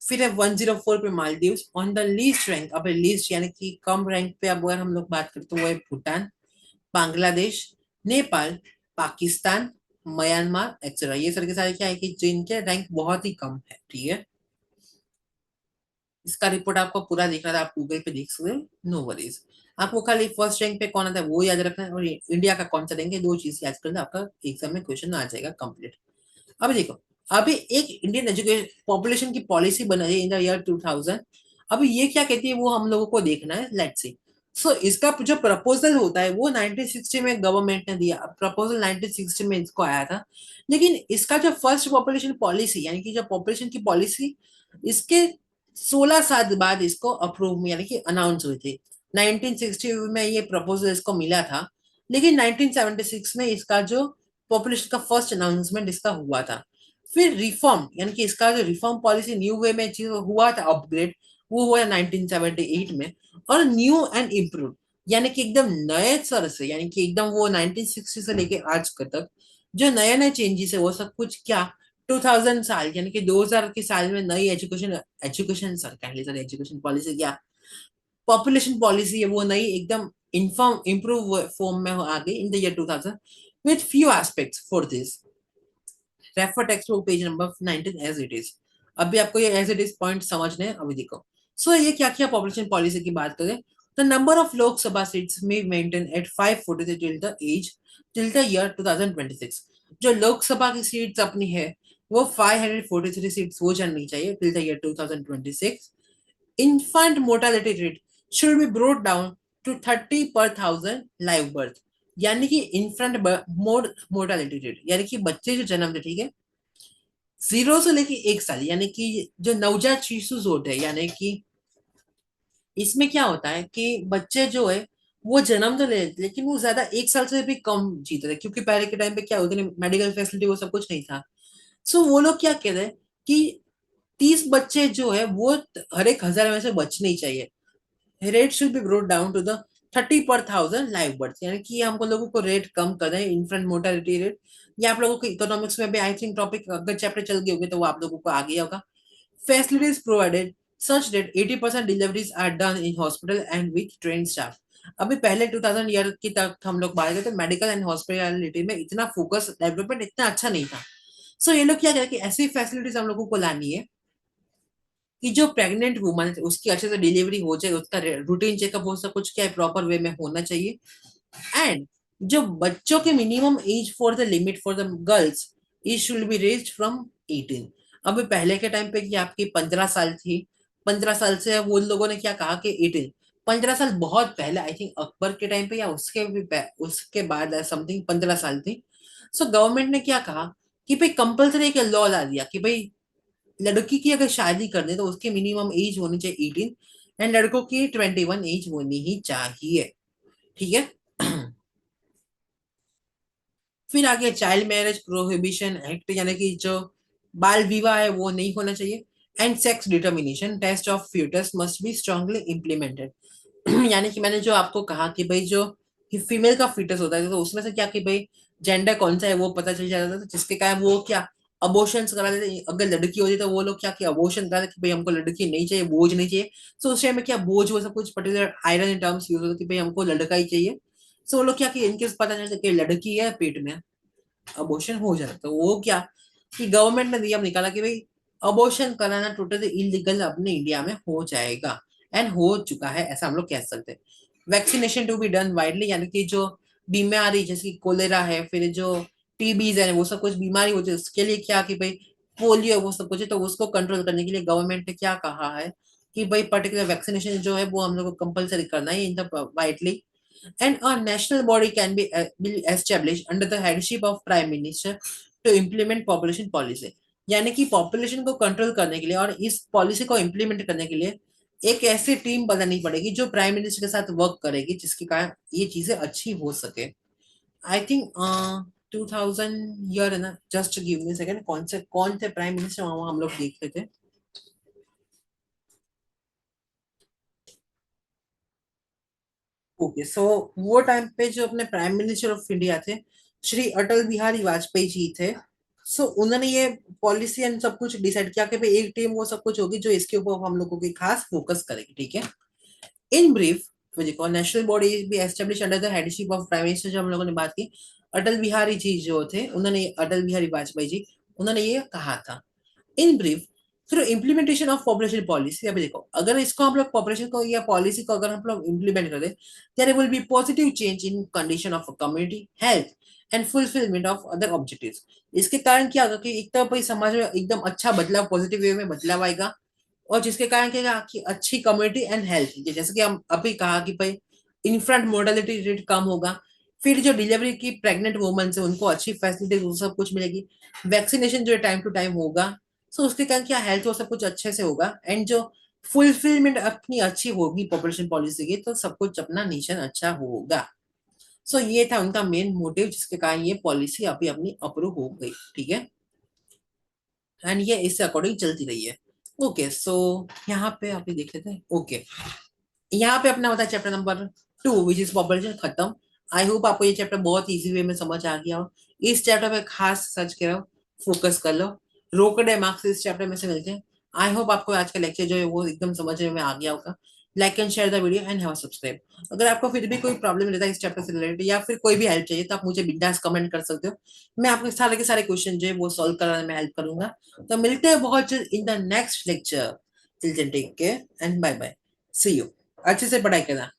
फिर है 104 पे Maldives on the least rank. अब लीस्ट यानी कि कम रैंक पे अब अगर हम लोग बात करते तो वो है भूटान, बांग्लादेश, नेपाल, पाकिस्तान, म्यांमार एक्सेट्रा। ये सारे के सारे क्या है कि जिनके रैंक बहुत ही कम है, ठीक है। इसका रिपोर्ट आपको पूरा देखना था, आप गूगल पे देख सकते हो, नो वरीज। आपको खाली फर्स्ट रैंक पे कौन आता है वो याद रखना है, और इंडिया का कौन सा रैंक है, दो चीज याद करना, आपका एग्जाम में क्वेश्चन आ जाएगा कंप्लीट। अभी देखो, अभी एक इंडियन एजुकेशन पॉपुलेशन की पॉलिसी बना है इन द ईयर 2000। अभी ये क्या कहती है वो हम लोगों को देखना है, लेट्स सी। सो इसका जो प्रपोजल होता है वो 1960 में गवर्नमेंट ने दिया, प्रपोजल 1960 में इसको आया था। लेकिन इसका जो फर्स्ट पॉपुलेशन पॉलिसी यानी कि जो पॉपुलेशन की पॉलिसी, इसके 16 साल बाद इसको अप्रूव यानी कि अनाउंस हुई थी। 1960 में ये प्रपोजल इसको मिला था, लेकिन 1976 में इसका जो पॉपुलेशन का फर्स्ट अनाउंसमेंट इसका हुआ था। फिर रिफॉर्म यानी कि इसका जो रिफॉर्म पॉलिसी न्यू वे में जो हुआ था अपग्रेड, वो हुआ 1978 में। और न्यू एंड इम्प्रूव यानी कि एकदम नए सर से, यानी कि एकदम वो 1960 से लेके आज तक जो नए नए चेंजेस है वो सब कुछ क्या 2000 साल यानी कि 2000 के साल में नई एजुकेशन एजुकेशन सर कह लीजिए एजुकेशन पॉलिसी क्या पॉपुलेशन पॉलिसी है वो नई एकदम इन्फॉर्म इम्प्रूव फॉर्म में आ गई in the year 2000 with few aspects for this। Refer text book page number 19 as it is. अभी आपको ये एज इट इज पॉइंट समझने हैं, अभी देखो। सो ये क्या क्या पॉपुलेशन पॉलिसी की बात करें, the number of Lok Sabha seats में maintain at 543 till the year 2026। जो लोकसभा की सीट्स अपनी है वो 543 सीट्स हो जानी चाहिए till the year 2026। Infant mortality rate should be brought down to 30 per thousand live birth। यानी कि इन्फेंट मोर्टालिटी रेट यानी कि बच्चे जो जन्म थे, ठीक है, 0 से लेके 1 साल, यानी कि जो नवजात शिशु होते हैं, यानी कि इसमें क्या होता है कि बच्चे जो है वो जन्म तो ले लेते हैं, लेकिन वो ज्यादा 1 साल से भी कम जीते थे, क्योंकि पहले के टाइम पे क्या होते मेडिकल फैसिलिटी वो सब कुछ नहीं था। सो वो लोग क्या कहते हैं कि 30 बच्चे जो है वो हर एक 1000 में से बचने ही चाहिए। Rate should be brought down to the 30 per thousand live birth, यानी कि हमको लोगों को रेट कम कर दें, इन्फेंट मोर्टालिटी रेट। ये आप लोगों को इकोनॉमिक्स में भी आई थिंक टॉपिक अगर चैप्टर चल गए होंगे तो वो आप लोगों को आ गया होगा। Facilities provided such that 80% deliveries are done in hospital and with trained staff। अभी पहले 2000 ईयर की तक हम लोग बात करते मेडिकल एंड हॉस्पिटलिटी में इतना फोकस डेवलपमेंट इतना अच्छा नहीं था। सो ये लोग क्या करें कि ऐसी फैसिलिटीज हम लोगों को लानी है कि जो प्रेग्नेंट वुमन है उसकी अच्छे से डिलीवरी हो जाए, उसका रूटीन चेकअप हो, सब कुछ क्या है प्रॉपर वे में होना चाहिए। एंड जो बच्चों के minimum age for the limit for the girls is should be raised from 18। अब पहले के टाइम पे कि आपकी 15 साल थी, 15 साल से वो लोगों ने क्या कहा कि 18। 15 साल बहुत पहले, आई थिंक अकबर के टाइम पे या उसके भी उसके बाद समथिंग 15 साल थी। सो गवर्नमेंट ने क्या कहा कि भाई कंपल्सरी एक लॉ ला दिया कि भाई लड़की की अगर शादी करनी तो उसकी मिनिमम एज होनी चाहिए 18, एंड लड़कों की 21 एज होनी ही चाहिए, ठीक है। फिर आगे चाइल्ड मैरिज प्रोहिबिशन एक्ट, यानी कि जो बाल विवाह है वो नहीं होना चाहिए। And sex determination test of foetus must be strongly implemented. यानी कि मैंने जो आपको कहा कि भाई जो फीमेल का फीटस होता है तो उसमें से क्या कि भाई जेंडर कौन सा है वो पता चल जाता था, जिसके कारण वो क्या अबॉर्शन करा देते। अगर लड़की होती तो वो लोग क्या कि अबॉर्शन करा देते कि भाई हमको लड़की नहीं चाहिए, बोझ नहीं चाहिए। तो उस टाइम में क्या बोझ वो सब कुछ पर्टिकुलर आयरन टर्म्स यूज होते कि भाई हमको लड़का ही चाहिए। सो वो लोग क्या कि इनके पता चलता कि लड़की है पेट में, अबॉर्शन हो जाता, तो वो क्या कि गवर्नमेंट ने नियम निकाला कि भाई अबॉर्शन कराना टोटली इलीगल अपने इंडिया में हो जाएगा, एंड हो चुका है, ऐसा हम लोग कह सकते हैं। Vaccination to be done widely, यानी कि जो बीमारी जैसे कि कोलेरा है, फिर जो टीबीज है, वो सब कुछ बीमारी होती है, उसके लिए क्या कि भाई पोलियो वो सब कुछ है, तो उसको कंट्रोल करने के लिए गवर्नमेंट ने क्या कहा है कि भाई पर्टिकुलर वैक्सीनेशन जो है वो हम लोग को कंपलसरी करना है in the widely, and a national body can be established under the headship of prime minister to implement population policy। यानी कि पॉपुलेशन को कंट्रोल करने के लिए और इस पॉलिसी को इम्प्लीमेंट करने के लिए एक ऐसी टीम बनानी पड़ेगी जो प्राइम मिनिस्टर के साथ वर्क करेगी, जिसके कारण ये चीजें अच्छी हो सके। आई थिंक 2000 ईयर है ना, जस्ट गिव मी सेकंड, कौन थे प्राइम मिनिस्टर वहां हम लोग देख रहे थे। ओके, सो वो टाइम पे जो अपने प्राइम मिनिस्टर ऑफ इंडिया थे, श्री अटल बिहारी वाजपेयी जी थे। सो उन्होंने ये पॉलिसी एंड सब कुछ डिसाइड किया कि भाई एक टीम वो सब कुछ होगी जो इसके ऊपर हम लोगों की खास फोकस करेगी, ठीक है। इन ब्रीफ, देखो national body B establish under the headship of prime minister, जो हम लोगों ने बात की, अटल बिहारी जी जो थे उन्होंने, अटल बिहारी वाजपेयी जी, उन्होंने ये कहा था। In brief, through implementation of population policy, अभी देखो अगर इसको हम लोग पॉपुलेशन को या पॉलिसी को अगर हम लोग इम्प्लीमेंट करें, there will be positive change in condition of community health and fulfilment of other objectives. इसके कारण क्या होगा कि एक तो भाई समाज में एकदम अच्छा बदलाव, पॉजिटिव वे में बदलाव आएगा, और जिसके कारण क्या होगा कि अच्छी कम्युनिटी एंड हेल्थ, जैसे कि हम अभी कहा कि भाई इन्फेंट मोर्टेलिटी रेट कम होगा, फिर जो डिलीवरी की प्रेग्नेंट वुमन है उनको अच्छी फैसिलिटी वो सब कुछ मिलेगी, वैक्सीनेशन जो है टाइम टू टाइम होगा, सो उसके कारण क्या हेल्थ वो सब कुछ अच्छे से होगा, एंड जो फुलफिलमेंट अपनी अच्छी होगी पॉपुलेशन पॉलिसी की, तो सब कुछ अपना नेशन अच्छा होगा। सो ये था उनका मेन मोटिव, जिसके कारण ये पॉलिसी अभी अपनी अप्रूव हो गई, ठीक है, एंड ये इससे अकॉर्डिंग चलती रही है। ओके, सो यहाँ पे अभी देख लेते हैं। ओके, यहाँ पे अपना होता है chapter number 2 which is population खत्म। आई होप आपको ये चैप्टर बहुत इजी वे में समझ आ गया हो। इस चैप्टर पे खास सर्च करो, फोकस कर लो, रोकड़े मार्क्स इस चैप्टर में से मिलते हैं। आई होप आपको आज का लेक्चर जो है वो एकदम समझ में आ गया होगा। Like and share the video and have subscribe. अगर आपको फिर भी कोई प्रॉब्लम रहता है इस चैप्टर से रिलेटेड, या फिर कोई भी हेल्प चाहिए, तो आप मुझे बिंदास कमेंट कर सकते हो। मैं आपके सारे के सारे क्वेश्चन जो है वो सॉल्व कराने में हेल्प करूंगा। तो मिलते हैं बहुत जल्द in the next lecture. Till then take care and bye bye, see you. अच्छे से पढ़ाई करना।